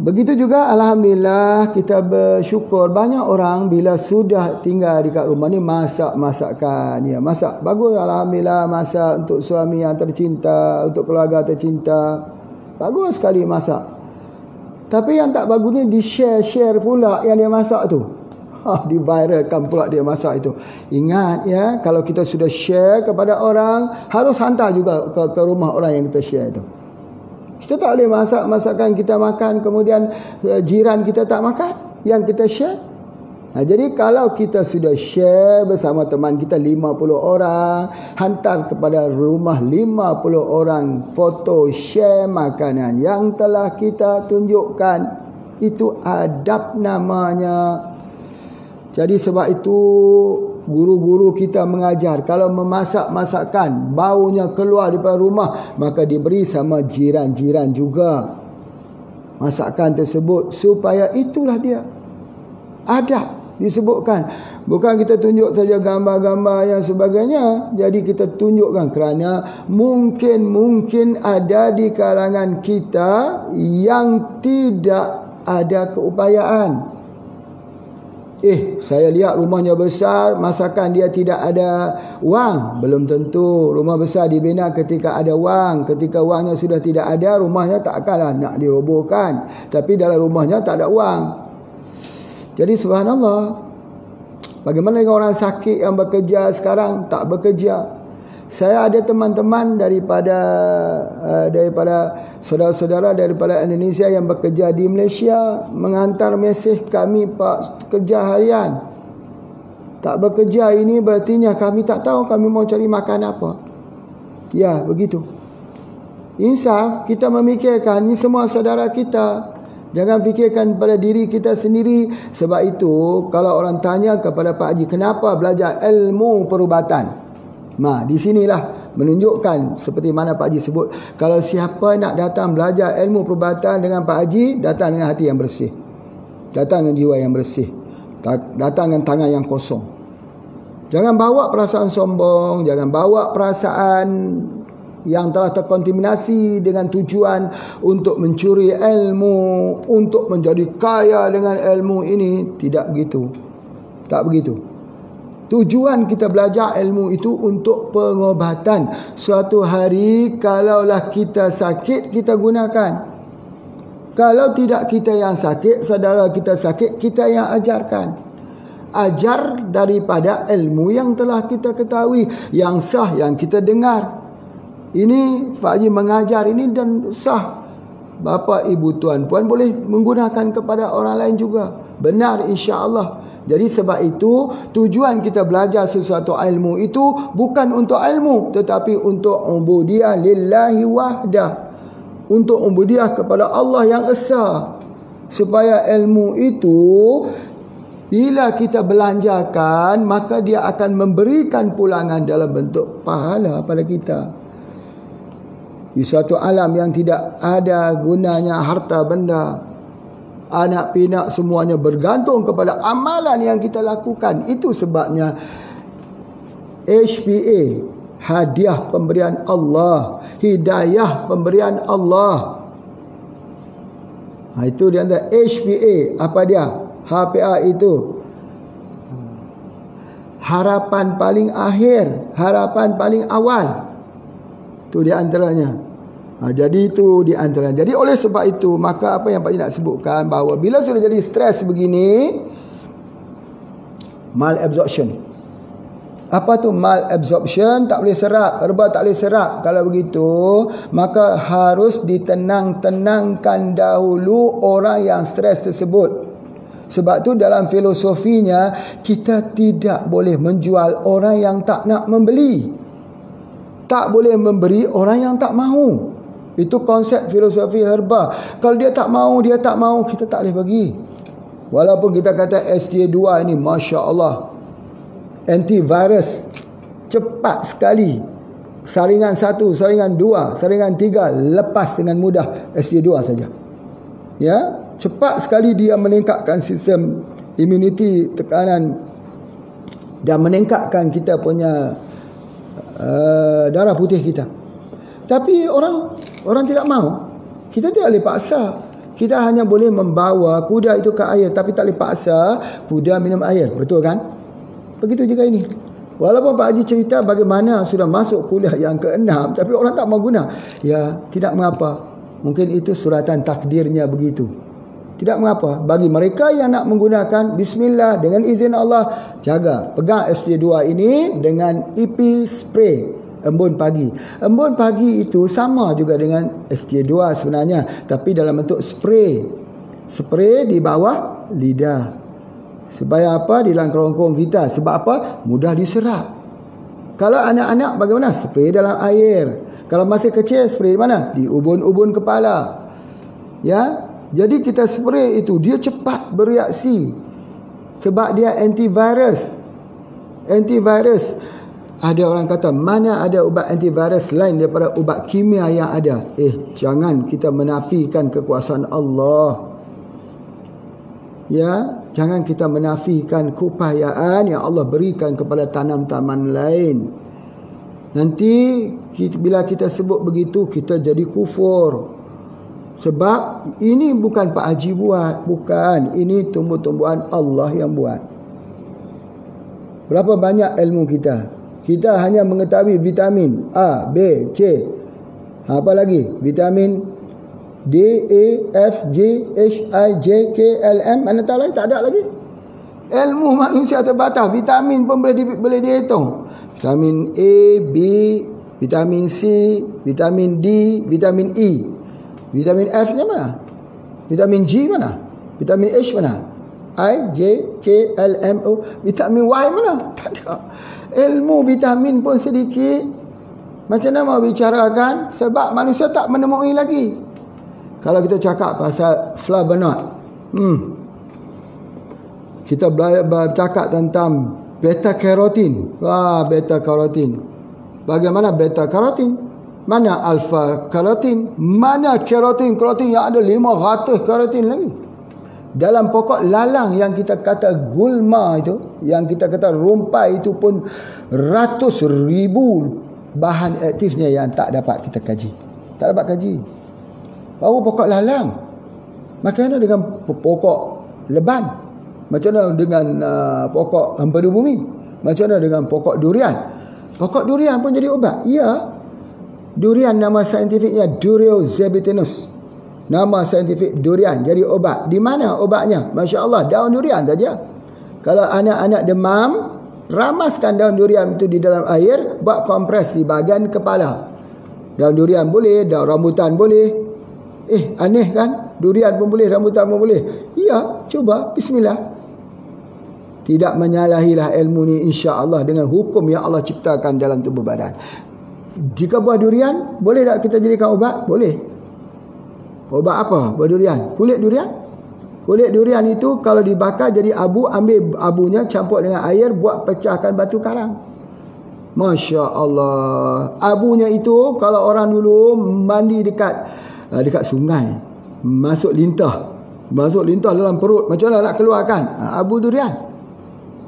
A: Begitu juga alhamdulillah kita bersyukur, banyak orang bila sudah tinggal dekat rumah ni masak-masakan. Ya, masak bagus alhamdulillah, masak untuk suami yang tercinta, untuk keluarga tercinta. Bagus sekali masak. Tapi yang tak bagus ni di-share pula yang dia masak tu. Diviralkan pula dia masak itu. Ingat ya, kalau kita sudah share kepada orang, harus hantar juga ke rumah orang yang kita share itu. Kita tak boleh masak masakan kita makan, kemudian jiran kita tak makan yang kita share. Jadi kalau kita sudah share bersama teman kita 50 orang, hantar kepada rumah 50 orang foto share makanan yang telah kita tunjukkan. Itu adab namanya. Jadi sebab itu guru-guru kita mengajar, kalau memasak masakan baunya keluar daripada rumah, maka diberi sama jiran-jiran juga masakan tersebut, supaya itulah dia adab disebutkan. Bukan kita tunjuk saja gambar-gambar yang sebagainya. Jadi kita tunjukkan kerana mungkin ada di kalangan kita yang tidak ada keupayaan. Saya lihat rumahnya besar, masakan dia tidak ada wang. Belum tentu. Rumah besar dibina ketika ada wang. Ketika wangnya sudah tidak ada, rumahnya tak akanlah nak dirobohkan. Tapi dalam rumahnya tak ada wang. Jadi subhanallah, bagaimana dengan orang sakit yang bekerja sekarang tak bekerja? Saya ada teman-teman daripada saudara-saudara daripada Indonesia yang bekerja di Malaysia menghantar mesej kami, Pak, kerja harian. Tak bekerja ini berartinya kami tak tahu kami mau cari makan apa. Ya, begitu. Insaf, kita memikirkan ini semua saudara kita. Jangan fikirkan pada diri kita sendiri. Sebab itu kalau orang tanya kepada Pak Haji, kenapa belajar ilmu perubatan? Di sinilah menunjukkan seperti mana Pak Haji sebut, kalau siapa nak datang belajar ilmu perubatan dengan Pak Haji, datang dengan hati yang bersih, datang dengan jiwa yang bersih, datang dengan tangan yang kosong. Jangan bawa perasaan sombong, jangan bawa perasaan yang telah terkontaminasi dengan tujuan untuk mencuri ilmu, untuk menjadi kaya dengan ilmu ini. Tidak begitu. Tak begitu. Tujuan kita belajar ilmu itu untuk pengobatan. Suatu hari kalaulah kita sakit, kita gunakan. Kalau tidak kita yang sakit, saudara kita sakit, kita yang ajarkan. Ajar daripada ilmu yang telah kita ketahui, yang sah, yang kita dengar. Ini Pak Haji mengajar ini dan sah. Bapa, ibu, tuan, puan boleh menggunakan kepada orang lain juga. Benar, insya-Allah. Jadi sebab itu tujuan kita belajar sesuatu ilmu itu bukan untuk ilmu, tetapi untuk ubudiyah lillahi wahdah, untuk ubudiyah kepada Allah yang esa. Supaya ilmu itu bila kita belanjakan, maka dia akan memberikan pulangan dalam bentuk pahala pada kita. Di suatu alam yang tidak ada gunanya harta benda, anak pinak semuanya bergantung kepada amalan yang kita lakukan. Itu sebabnya HPA, hadiah pemberian Allah, hidayah pemberian Allah. Itu dia antara HPA. Apa dia? HPA itu harapan paling akhir, harapan paling awal. Itu di antaranya. Jadi itu di antaranya. Jadi oleh sebab itu, maka apa yang Pak Haji nak sebutkan, bahawa bila sudah jadi stres begini, malabsorption. Apa tu malabsorption? Tak boleh serap, herba tak boleh serap. Kalau begitu, maka harus ditenangkan dahulu orang yang stres tersebut. Sebab tu dalam filosofinya, kita tidak boleh menjual orang yang tak nak membeli. Tak boleh memberi orang yang tak mahu. Itu konsep filosofi herba. Kalau dia tak mahu, kita tak boleh bagi. Walaupun kita kata SJ2 ini, Masya Allah, antivirus, cepat sekali. Saringan 1, saringan 2, saringan 3, lepas dengan mudah SJ2 saja. Ya, cepat sekali dia meningkatkan sistem immunity, tekanan, dan meningkatkan kita punya darah putih kita. Tapi orang tidak mahu. Kita tidak boleh paksa. Kita hanya boleh membawa kuda itu ke air, tapi tak boleh paksa kuda minum air. Betul kan? Begitu juga ini. Walaupun Pak Haji cerita bagaimana sudah masuk kuliah yang ke-6, tapi orang tak mau guna. Ya, tidak mengapa. Mungkin itu suratan takdirnya begitu. Tidak mengapa. Bagi mereka yang nak menggunakan, bismillah, dengan izin Allah, jaga. Pegang SJ2 ini dengan EP spray, embun pagi. Embun pagi itu sama juga dengan SJ2 sebenarnya, tapi dalam bentuk spray. Spray di bawah lidah. Supaya apa? Di dalam kerongkong kita. Sebab apa? Mudah diserap. Kalau anak-anak bagaimana? Spray dalam air. Kalau masih kecil, spray di mana? Di ubun-ubun kepala. Ya. Jadi kita spray itu, dia cepat bereaksi. Sebab dia antivirus. Antivirus. Ada orang kata, mana ada ubat antivirus lain daripada ubat kimia yang ada? Jangan kita menafikan kekuasaan Allah. Ya, jangan kita menafikan keupayaan yang Allah berikan kepada tanam-tanaman lain. Nanti bila kita sebut begitu, kita jadi kufur. Sebab ini bukan Pak Haji buat, bukan. Ini tumbuh-tumbuhan Allah yang buat. Berapa banyak ilmu kita? Kita hanya mengetahui vitamin A, B, C. Apa lagi? Vitamin D, E, F, G, H, I, J, K, L, M. Mana tahu lagi? Tak ada lagi. Ilmu manusia terbatas. Vitamin pun boleh dihitung. Vitamin A, B, vitamin C, vitamin D, vitamin E. Vitamin F-nya mana? Vitamin G mana? Vitamin H mana? I, J, K, L, M, O. Vitamin Y mana? Tak ada. Ilmu vitamin pun sedikit. Macam mana mau bicarakan? Sebab manusia tak menemui lagi. Kalau kita cakap pasal flavonoid, kita bercakap tentang beta carotin. Beta carotin. Bagaimana beta carotin? Mana alpha carotin? Mana carotin yang ada 500 carotin lagi? Dalam pokok lalang yang kita kata gulma itu, yang kita kata rumpai itu pun ratus ribu bahan aktifnya yang tak dapat kita kaji. Tak dapat kaji. Baru pokok lalang. Macam mana dengan pokok leban? Macam mana dengan pokok empedu bumi? Macam mana dengan pokok durian? Pokok durian pun jadi ubat. Ya. Durian nama saintifiknya Duriozebitinus. Nama saintifik durian jadi obat. Di mana obatnya? Masya Allah, daun durian saja. Kalau anak-anak demam, ramaskan daun durian itu di dalam air, buat kompres di bahagian kepala. Daun durian boleh, daun rambutan boleh. Aneh kan? Durian pun boleh, rambutan pun boleh. Ya, cuba. Bismillah. Tidak menyalahilah ilmu ni, insya-Allah, dengan hukum yang Allah ciptakan dalam tubuh badan. Jika buah durian, boleh tak kita jadikan ubat? Boleh. Ubat apa buah durian? Kulit durian. Kulit durian itu kalau dibakar jadi abu, ambil abunya, campur dengan air, buat pecahkan batu karang. Masya Allah. Abunya itu kalau orang dulu mandi dekat sungai, masuk lintah dalam perut, macam mana nak keluarkan? Abu durian.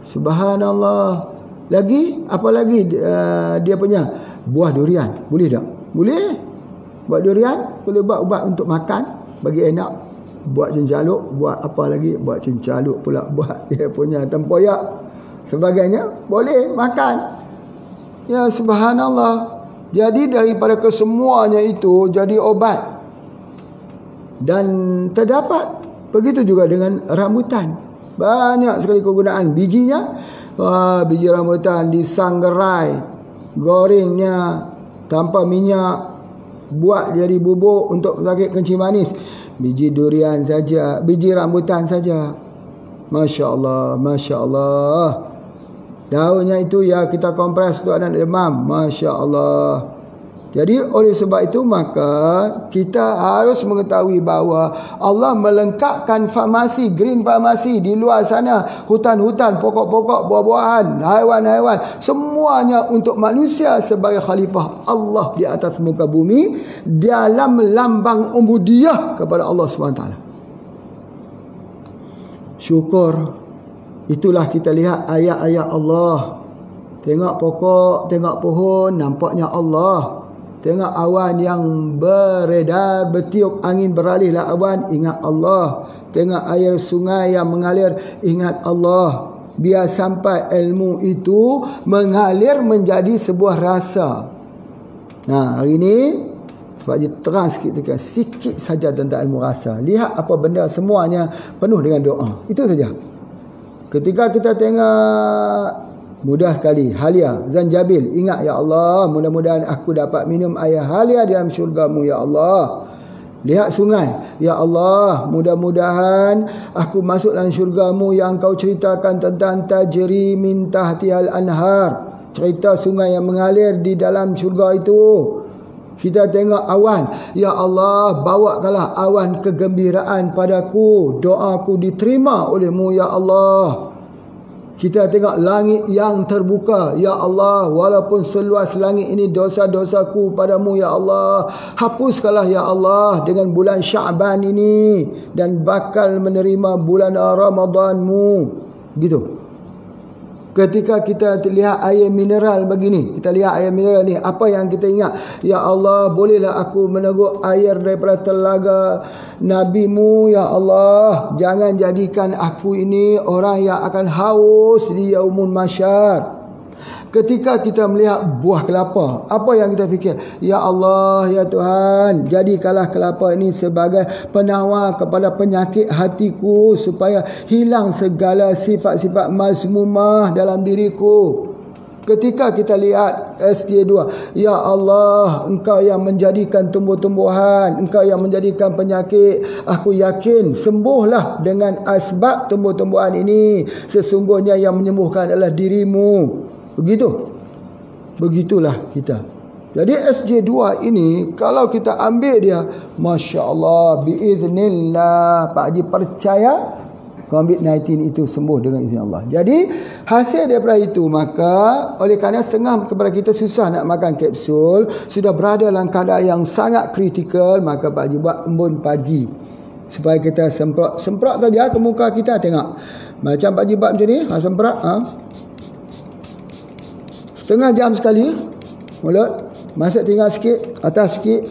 A: Subhanallah. Lagi apa lagi dia punya buah durian? Boleh tak? Boleh. Buat durian boleh buat ubat untuk makan, bagi enak. Buat cencaluk, buat apa lagi? Buat cencaluk pula, buat dia punya tempoyak sebagainya, boleh makan. Ya subhanallah. Jadi daripada kesemuanya itu jadi obat. Dan terdapat begitu juga dengan rambutan. Banyak sekali kegunaan bijinya. Biji rambutan disangrai, gorengnya tanpa minyak, buat jadi bubuk untuk sakit kencing manis. Biji durian saja, biji rambutan saja. Masya Allah, Masya Allah. Daunnya itu ya kita kompres untuk anak demam. Masya Allah. Jadi oleh sebab itu maka kita harus mengetahui bahawa Allah melengkapkan farmasi, green farmasi di luar sana, hutan-hutan, pokok-pokok, buah-buahan, haiwan-haiwan, semuanya untuk manusia sebagai khalifah Allah di atas muka bumi dalam lambang ubudiyah kepada Allah SWT. Syukur. Itulah kita lihat ayat-ayat Allah. Tengok pokok, tengok pohon, nampaknya Allah. Tengok awan yang beredar, bertiup angin, beralihlah awan, ingat Allah. Tengok air sungai yang mengalir, ingat Allah. Biar sampai ilmu itu mengalir menjadi sebuah rasa. Hari ini Pak terang sikit saja tentang ilmu rasa. Lihat apa benda semuanya penuh dengan doa. Itu saja. Ketika kita tengok mudah sekali halia zanjabil, ingat ya Allah, mudah-mudahan aku dapat minum air halia dalam syurga-Mu ya Allah. Lihat sungai, ya Allah, mudah-mudahan aku masuk dalam syurga-Mu yang Kau ceritakan tentang tajri min tahtihal anhar, cerita sungai yang mengalir di dalam syurga itu. Kita tengok awan, ya Allah, bawakanlah awan kegembiraan padaku, doaku diterima oleh-Mu ya Allah. Kita tengok langit yang terbuka, ya Allah, walaupun seluas langit ini dosa-dosaku padamu ya Allah, hapuskanlah ya Allah dengan bulan Sya'ban ini dan bakal menerima bulan Ramadan-Mu. Gitu. Ketika kita lihat air mineral begini, kita lihat air mineral ni, apa yang kita ingat? Ya Allah, bolehlah aku meneguk air daripada telaga Nabi-Mu ya Allah. Jangan jadikan aku ini orang yang akan haus di yaumul mahsyar. Ketika kita melihat buah kelapa, apa yang kita fikir? Ya Allah, ya Tuhan, jadikanlah kelapa ini sebagai penawar kepada penyakit hatiku, supaya hilang segala sifat-sifat mazmumah dalam diriku. Ketika kita lihat SJ2, ya Allah, Engkau yang menjadikan tumbuh-tumbuhan, Engkau yang menjadikan penyakit, aku yakin sembuhlah dengan asbab tumbuh-tumbuhan ini. Sesungguhnya yang menyembuhkan adalah dirimu. Begitulah kita. Jadi SJ2 ini kalau kita ambil dia, Masya Allah, biiznillah, Pak Haji percaya COVID-19 itu sembuh dengan izin Allah. Jadi hasil daripada itu, maka oleh kerana setengah kepada kita susah nak makan kapsul, sudah berada dalam keadaan yang sangat kritikal, maka Pak Haji buat embun pagi supaya kita semprot saja ke muka kita. Tengok macam Pak Haji buat macam ni, semprot setengah jam sekali mulut, masak tinggal sikit, atas sikit,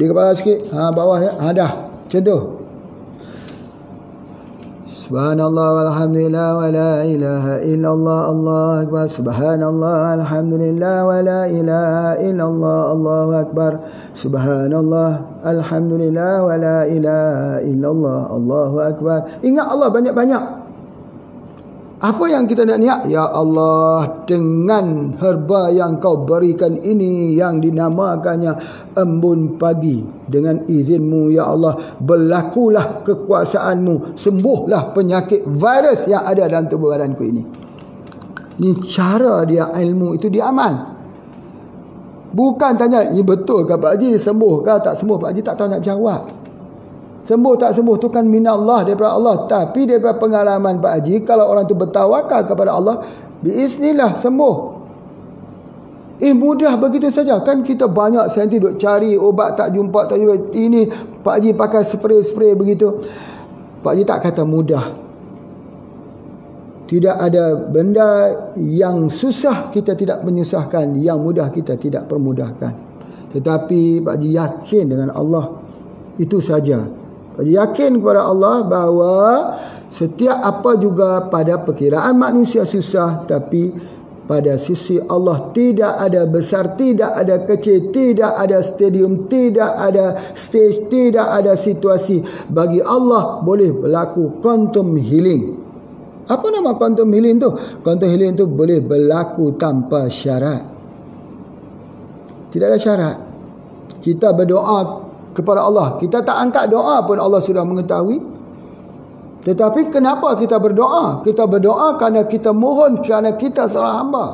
A: di kepala sikit, bawah ya, dah macam tu. Subhanallah walhamdulillah wa la ilaha illallah, Allahu akbar. Subhanallah alhamdulillah wa la ilaha illallah, Allahu akbar. Subhanallah alhamdulillah wa la ilaha illallah, Allahu akbar. Ingat Allah banyak-banyak. Apa yang kita nak niat? Ya Allah, dengan herba yang Kau berikan ini yang dinamakannya embun pagi, dengan izin-Mu ya Allah, berlakulah kekuasaan-Mu, sembuhlah penyakit virus yang ada dalam tubuh badanku ini. Ini cara dia, ilmu itu dia amal. Bukan tanya, ini betul ke Pak Haji, sembuh ke tak sembuh? Pak Haji tak tahu nak jawab. Sembuh tak sembuh tu kan minallah, daripada Allah. Tapi daripada pengalaman Pak Haji, kalau orang tu bertawakal kepada Allah, biiznillah sembuh. Mudah begitu saja. Kan kita banyak saintis duk cari obat tak jumpa. Ini Pak Haji pakai spray begitu. Pak Haji tak kata mudah. Tidak ada benda yang susah kita tidak menyusahkan, yang mudah kita tidak permudahkan. Tetapi Pak Haji yakin dengan Allah. Itu saja. Yakin kepada Allah bahawa setiap apa juga pada perkiraan manusia susah, tapi pada sisi Allah tidak ada besar, tidak ada kecil, tidak ada stadium, tidak ada stage, tidak ada situasi. Bagi Allah boleh berlaku quantum healing. Apa nama quantum healing tu? Quantum healing tu boleh berlaku tanpa syarat. Tidak ada syarat. Kita berdoa kepada Allah, kita tak angkat doa pun Allah sudah mengetahui. Tetapi kenapa kita berdoa? Kita berdoa kerana kita mohon, kerana kita seorang hamba.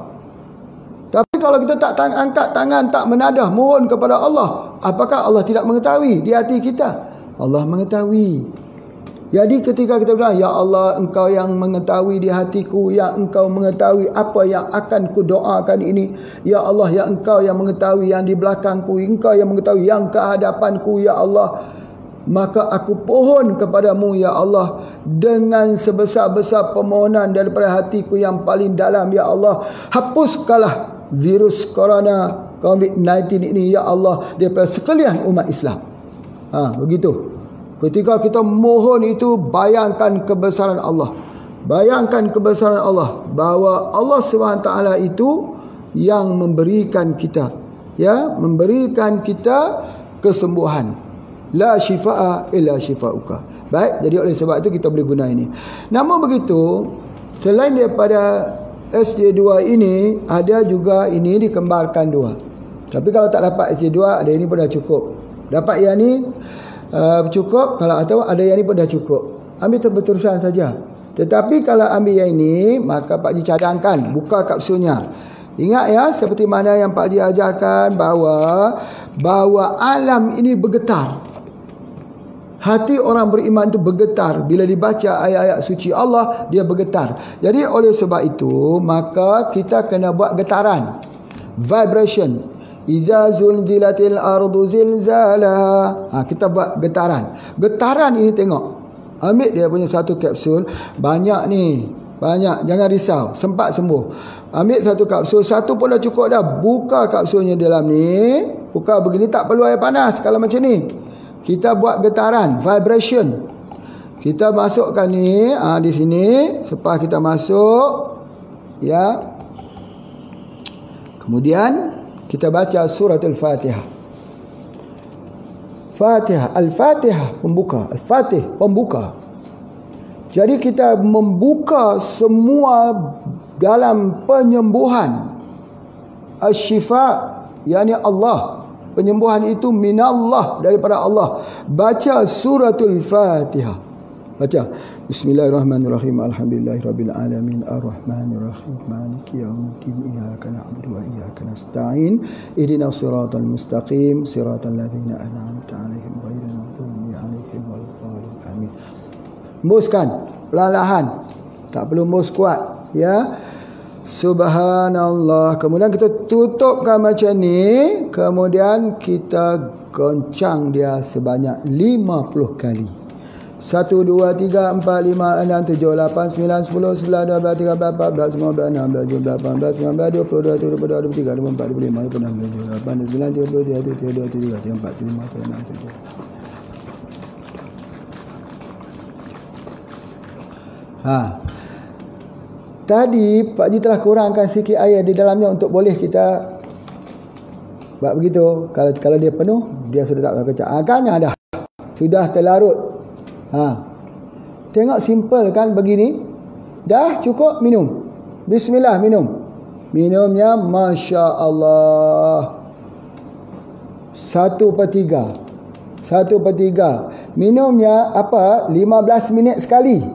A: Tapi kalau kita tak angkat tangan, tak menadah mohon kepada Allah, apakah Allah tidak mengetahui di hati kita? Allah mengetahui. Jadi ketika kita berdoa, ya Allah, Engkau yang mengetahui di hatiku, yang Engkau mengetahui apa yang akan ku doakan ini. Ya Allah, yang Engkau yang mengetahui yang di belakangku, Engkau yang mengetahui yang ke hadapanku, ya Allah. Maka aku pohon kepadamu, ya Allah, dengan sebesar-besar permohonan daripada hatiku yang paling dalam, ya Allah, hapuskanlah virus corona COVID-19 ini, ya Allah, daripada sekalian umat Islam. Begitu. Ketika kita mohon itu, bayangkan kebesaran Allah. Bayangkan kebesaran Allah, bahawa Allah SWT itu yang memberikan kita, ya, memberikan kita kesembuhan. La shifa'a illa shifa'uka. Baik, jadi oleh sebab itu kita boleh guna ini. Namun begitu, selain daripada SJ2 ini, ada juga ini dikembarkan dua. Tapi kalau tak dapat SJ2, ada ini pun dah cukup. Dapat yang ni cukup, kalau atau ada yang ni pun dah cukup. Ambil terbetulan saja. Tetapi kalau ambil yang ini, maka Pak Haji cadangkan, buka kapsulnya. Ingat ya, seperti mana yang Pak Haji ajarkan bahawa alam ini bergetar. Hati orang beriman itu bergetar bila dibaca ayat-ayat suci Allah, dia bergetar. Jadi oleh sebab itu maka kita kena buat getaran, vibration. Iza zulzilatil ardu zilzalaha. Kita buat getaran. Getaran ini tengok. Ambil dia punya satu kapsul, banyak ni. Banyak, jangan risau, sempat sembuh. Ambil satu kapsul, satu pun dah cukup dah. Buka kapsulnya dalam ni. Buka begini, tak perlu air panas kalau macam ni. Kita buat getaran, vibration. Kita masukkan ni di sini. Lepas kita masuk, ya. Kemudian kita baca suratul Fatihah. Fatihah, Al-Fatihah pembuka, Al-Fatih pembuka. Jadi kita membuka semua dalam penyembuhan. Asy-syifa, yakni Allah. Penyembuhan itu minallah, daripada Allah. Baca suratul Fatihah. Baca. Bismillahirrahmanirrahim. Alhamdulillahirabbil alamin arrahmanirrahim maliki yaumiddin iyyaka na'budu wa iyyaka nasta'in ihdinas siratal mustaqim siratal ladzina an'amta 'alaihim ghairil maghdubi 'alaihim waladdallin. Amin. Hembuskan perlahan-lahan. Tak perlu hembus kuat, ya. Subhanallah. Kemudian kita tutupkan macam ni. Kemudian kita goncang dia sebanyak 50 kali. 1, 2, 3, 4, 5, 6, 7, 8, 9, 10, 11, 12, 13, 14, 15, 16, 17, 18, 19, 20, 22, 23, 24, 25, 26, 27, 28, 29, 30, 31, 32, 33, 34, 35, 36, 37. Tadi Pak Haji telah kurangkan sikit air di dalamnya untuk boleh kita buat begitu. Kalau dia penuh, dia sudah tak berkecak. Kan ada. Sudah terlarut. Tengok simple kan begini. Dah cukup, minum. Bismillah, minum. Minumnya Masya Allah. 1/3. 1/3. Minumnya apa? 15 minit sekali.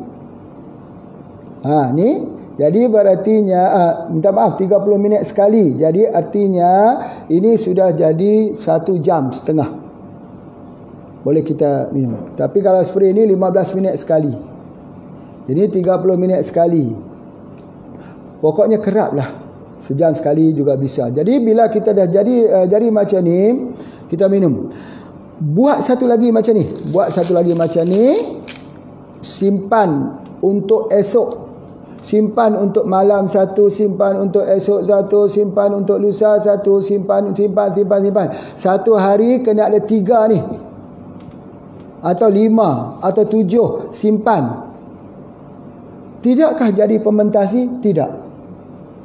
A: Ni. Jadi berartinya minta maaf 30 minit sekali. Jadi artinya ini sudah jadi 1 jam setengah. Boleh kita minum. Tapi kalau spray ini 15 minit sekali. Jadi 30 minit sekali. Pokoknya kerap lah. Sejam sekali juga bisa. Jadi bila kita dah jadi macam ni, kita minum. Buat satu lagi macam ni. Buat satu lagi macam ni. Simpan untuk esok. Simpan untuk malam 1, simpan untuk esok 1, simpan untuk lusa 1, simpan. Satu hari kena ada 3 ni. Atau 5 atau 7 simpan. Tidakkah jadi fermentasi? Tidak.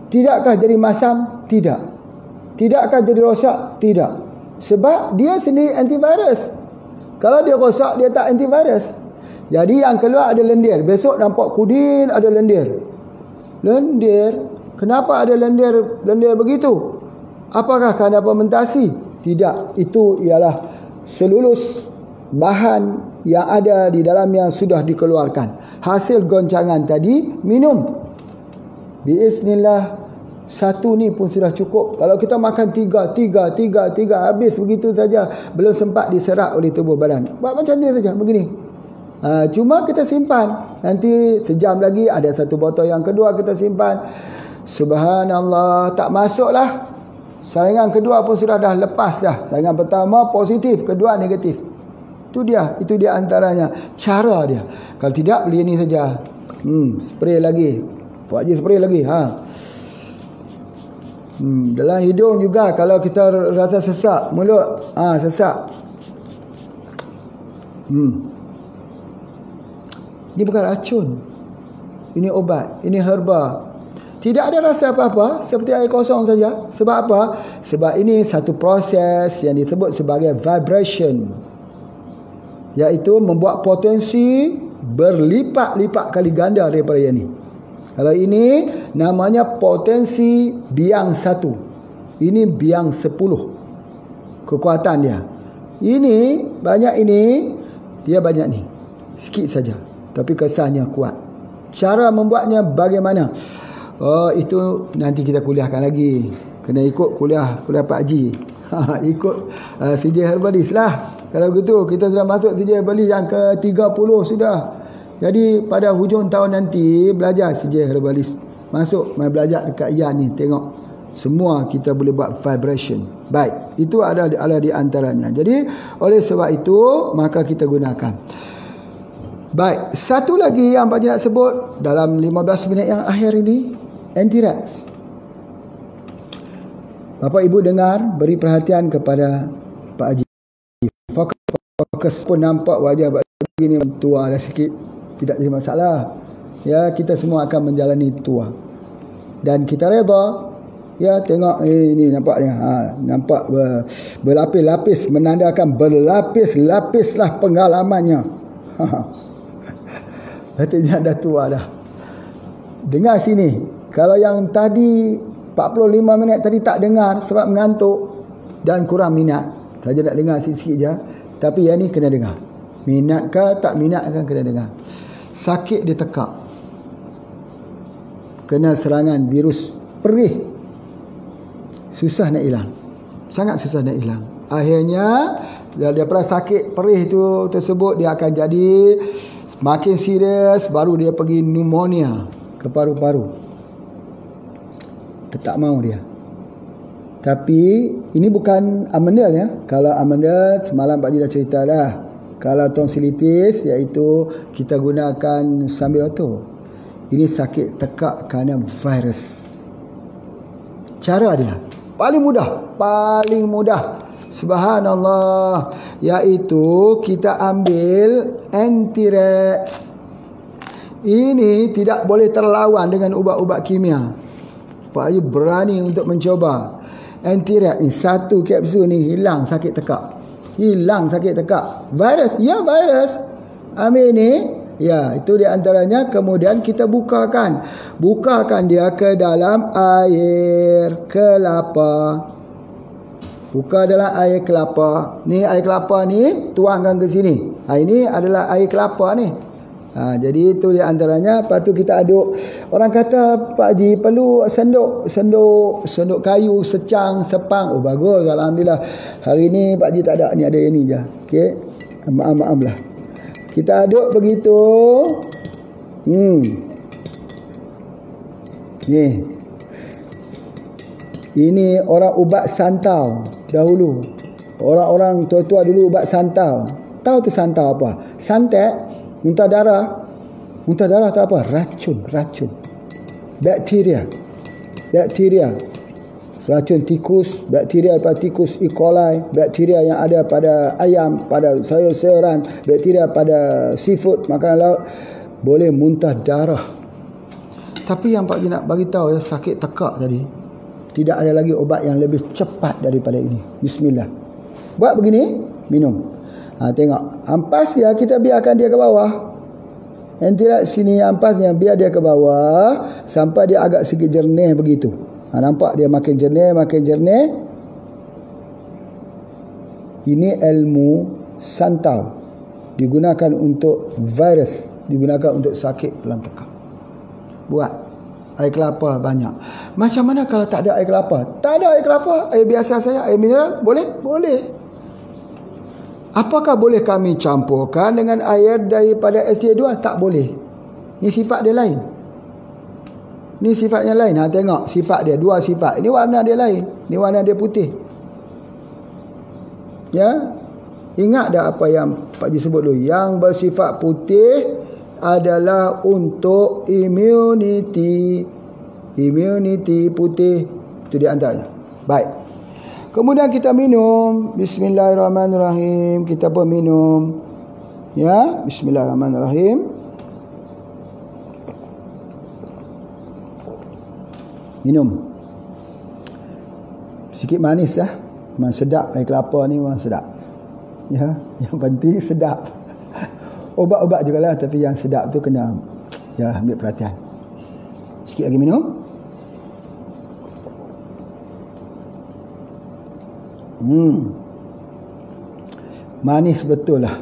A: Tidakkah jadi masam? Tidak. Tidakkah jadi rosak? Tidak. Sebab dia sendiri antivirus. Kalau dia rosak, dia tak antivirus. Jadi yang keluar ada lendir. Besok nampak kudin ada lendir. Lendir? Kenapa ada lendir begitu? Apakah kerana fermentasi? Tidak. Itu ialah selulus bahan yang ada di dalam yang sudah dikeluarkan. Hasil goncangan tadi, minum. Biiznillah, 1 ni pun sudah cukup. Kalau kita makan 3 habis begitu saja, belum sempat diserap oleh tubuh badan. Buat macam ni saja, begini. Cuma kita simpan. Nanti sejam lagi ada 1 botol yang kedua kita simpan. Subhanallah, tak masuklah. Saringan kedua pun sudah dah lepas dah. Saringan pertama positif, kedua negatif. Itu dia antaranya cara dia. Kalau tidak, beli ni saja. Spray lagi. Pak Haji spray lagi. Dalam hidung juga, kalau kita rasa sesak mulut, sesak. Ini bukan racun. Ini obat. Ini herba. Tidak ada rasa apa-apa. Seperti air kosong saja. Sebab apa? Sebab ini satu proses yang disebut sebagai vibration. Iaitu membuat potensi berlipat-lipat kali ganda daripada yang ini. Kalau ini namanya potensi biang 1. Ini biang 10. Kekuatan dia. Ini banyak ini. Dia banyak ni. Sikit saja. Tapi kesannya kuat. Cara membuatnya bagaimana? Oh, itu nanti kita kuliahkan lagi. Kena ikut kuliah Pak Haji. Ikut CJ Herbalist lah. Kalau gitu kita sudah masuk CJ Herbalist yang ke-30 sudah. Jadi pada hujung tahun nanti belajar CJ Herbalist. Masuk main belajar dekat Yan ni, tengok semua kita boleh buat vibration. Baik, itu ada di antaranya. Jadi oleh sebab itu maka kita gunakan. Baik, satu lagi yang Pak Haji nak sebut dalam 15 minit yang akhir ini, anti-rex. Bapak Ibu dengar, beri perhatian kepada Pak Haji. Fokus pun nampak wajah Pak Haji ni tua dah sikit. Tidak jadi masalah. Ya, kita semua akan menjalani tua. Dan kita reda. Ya, tengok ini nampak ni. Nampak berlapis-lapis, menandakan berlapis-lapislah pengalamannya. Artinya dah tua dah. Dengar sini. Kalau yang tadi 45 minit tadi tak dengar sebab mengantuk dan kurang minat, saja nak dengar sikit-sikit je. Tapi yang ni kena dengar. Minat ke tak minat kan kena dengar. Sakit dia tekak. Kena serangan virus perih. Susah nak hilang. Sangat susah nak hilang. Akhirnya daripada sakit perih tu tersebut dia akan jadi semakin serius, baru dia pergi pneumonia ke paru-paru. Tak mau dia. Tapi ini bukan amandel ya. Kalau amandel semalam Pak Haji dah cerita dah. Kalau tonsilitis iaitu kita gunakan sambiloto. Ini sakit tekak kerana virus. Cara dia paling mudah. Subhanallah, iaitu kita ambil anti-rex. Ini tidak boleh terlawan dengan ubat-ubat kimia. Pak Haji berani untuk mencoba. Anti-rex ni, satu kapsul ni hilang sakit tekak. Virus, ya virus. Ambil ni, ya itu di antaranya. Kemudian kita bukakan dia ke dalam air kelapa. Buka dalam air kelapa. Ni air kelapa ni tuangkan ke sini. Ini adalah air kelapa ni. Jadi itu di antaranya. Lepas tu kita aduk. Orang kata Pak Haji perlu sendok kayu, secang, sepang. Oh bagus, alhamdulillah. Hari ni Pak Haji tak ada, ni ada yang ni je. Okey. Maaf lah. Kita aduk begitu. Ni. Ini orang ubat santau dahulu. Orang-orang tua-tua dulu ubat santau. Tahu tu santau apa? Santet. Muntah darah tak apa, racun. Bakteria. Racun tikus, bakteria pada tikus E. coli, bakteria yang ada pada ayam, pada sayur-sayuran, bakteria pada seafood, makanan laut, boleh muntah darah. Tapi yang Pak Haji nak bagi tahu ya, sakit tekak tadi, tidak ada lagi obat yang lebih cepat daripada ini. Bismillah. Buat begini, minum. Tengok, ampas dia, kita biarkan dia ke bawah. Anti-rex sini ampasnya, biar dia ke bawah sampai dia agak sikit jernih begitu. Nampak dia makin jernih. Ini ilmu santau. Digunakan untuk virus, digunakan untuk sakit dalam tekak. Buat air kelapa banyak. Macam mana kalau tak ada air kelapa? Tak ada air kelapa, air biasa saya, air mineral, boleh. Apakah boleh kami campurkan dengan air daripada SDA2? Tak boleh. Ni sifat dia lain. Ni sifatnya lain. Tengok sifat dia, dua sifat. Ini warna dia lain. Ni warna dia putih. Ya. Ingat dah apa yang Pak Haji sebut dulu. Yang bersifat putih adalah untuk immunity. Immunity putih. Itu di antaranya. Baik. Kemudian kita minum. Bismillahirrahmanirrahim. Kita pun minum. Ya, bismillahirrahmanirrahim. Minum. Sikit manis lah. Memang sedap air kelapa ni, memang sedap. Ya, yang penting sedap. Obat-obat jugalah, tapi yang sedap tu kena ambil perhatian. Sikit lagi minum. Manis betul lah.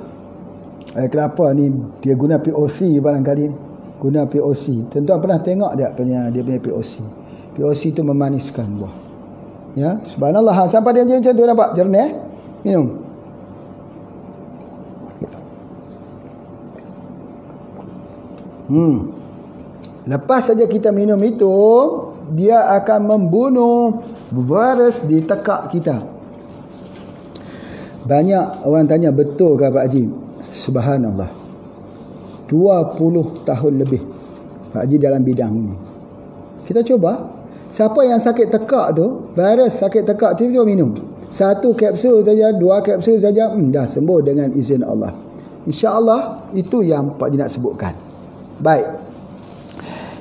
A: Air kelapa ni dia guna POC barangkali. guna POC. Tuan-tuan pernah tengok tak dia punya POC? POC tu memaniskan buah. Ya, subhanallah. Sampai dia macam tu nampak jernih. Minum. Lepas saja kita minum itu, dia akan membunuh virus di tekak kita. Banyak orang tanya, betul ke Pak Haji? Subhanallah. 20 tahun lebih Pak Haji dalam bidang ini. Kita cuba. Siapa yang sakit tekak tu, virus sakit tekak tu, dia minum 1 kapsul saja, 2 kapsul saja, dah sembuh dengan izin Allah. InsyaAllah itu yang Pak Haji nak sebutkan. Baik.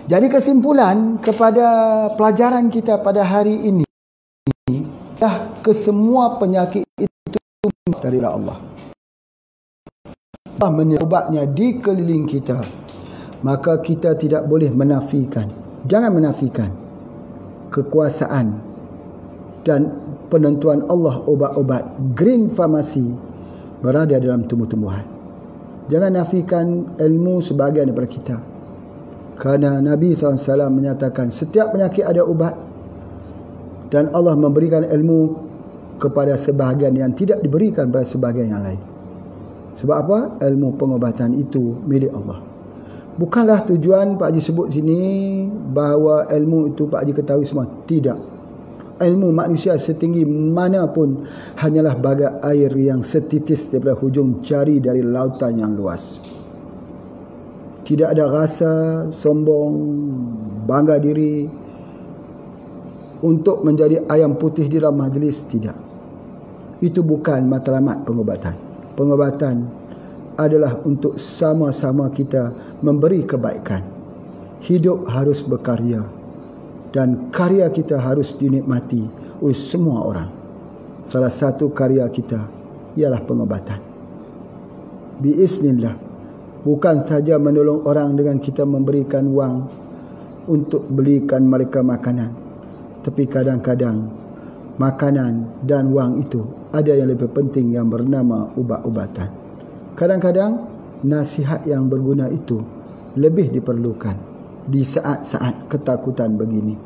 A: Jadi kesimpulan kepada pelajaran kita pada hari ini, kesemua penyakit itu dari Allah. Allah menyebabnya di keliling kita. Maka kita tidak boleh menafikan. Jangan menafikan kekuasaan dan penentuan Allah obat-obat green pharmacy berada dalam tumbuh-tumbuhan. Jangan nafikan ilmu sebahagian daripada kita. Kerana Nabi SAW menyatakan setiap penyakit ada ubat, dan Allah memberikan ilmu kepada sebahagian yang tidak diberikan pada sebahagian yang lain. Sebab apa? Ilmu pengobatan itu milik Allah. Bukanlah tujuan Pak Haji sebut sini bahawa ilmu itu Pak Haji ketahui semua. Tidak. Ilmu manusia setinggi mana pun hanyalah bagai air yang setitis daripada hujung jari dari lautan yang luas. Tidak ada rasa sombong, bangga diri untuk menjadi ayam putih di dalam majlis. Tidak. Itu bukan matlamat pengobatan. Pengobatan adalah untuk sama-sama kita memberi kebaikan. Hidup harus berkarya, dan karya kita harus dinikmati oleh semua orang. Salah satu karya kita ialah pengobatan. Biiznillah. Bukan saja menolong orang dengan kita memberikan wang untuk belikan mereka makanan, tapi kadang-kadang makanan dan wang itu ada yang lebih penting yang bernama ubat-ubatan. Kadang-kadang nasihat yang berguna itu lebih diperlukan di saat-saat ketakutan begini.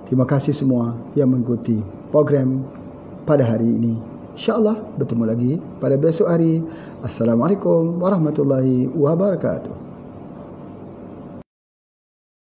A: Terima kasih semua yang mengikuti program pada hari ini. InsyaAllah bertemu lagi pada besok hari. Assalamualaikum warahmatullahi wabarakatuh.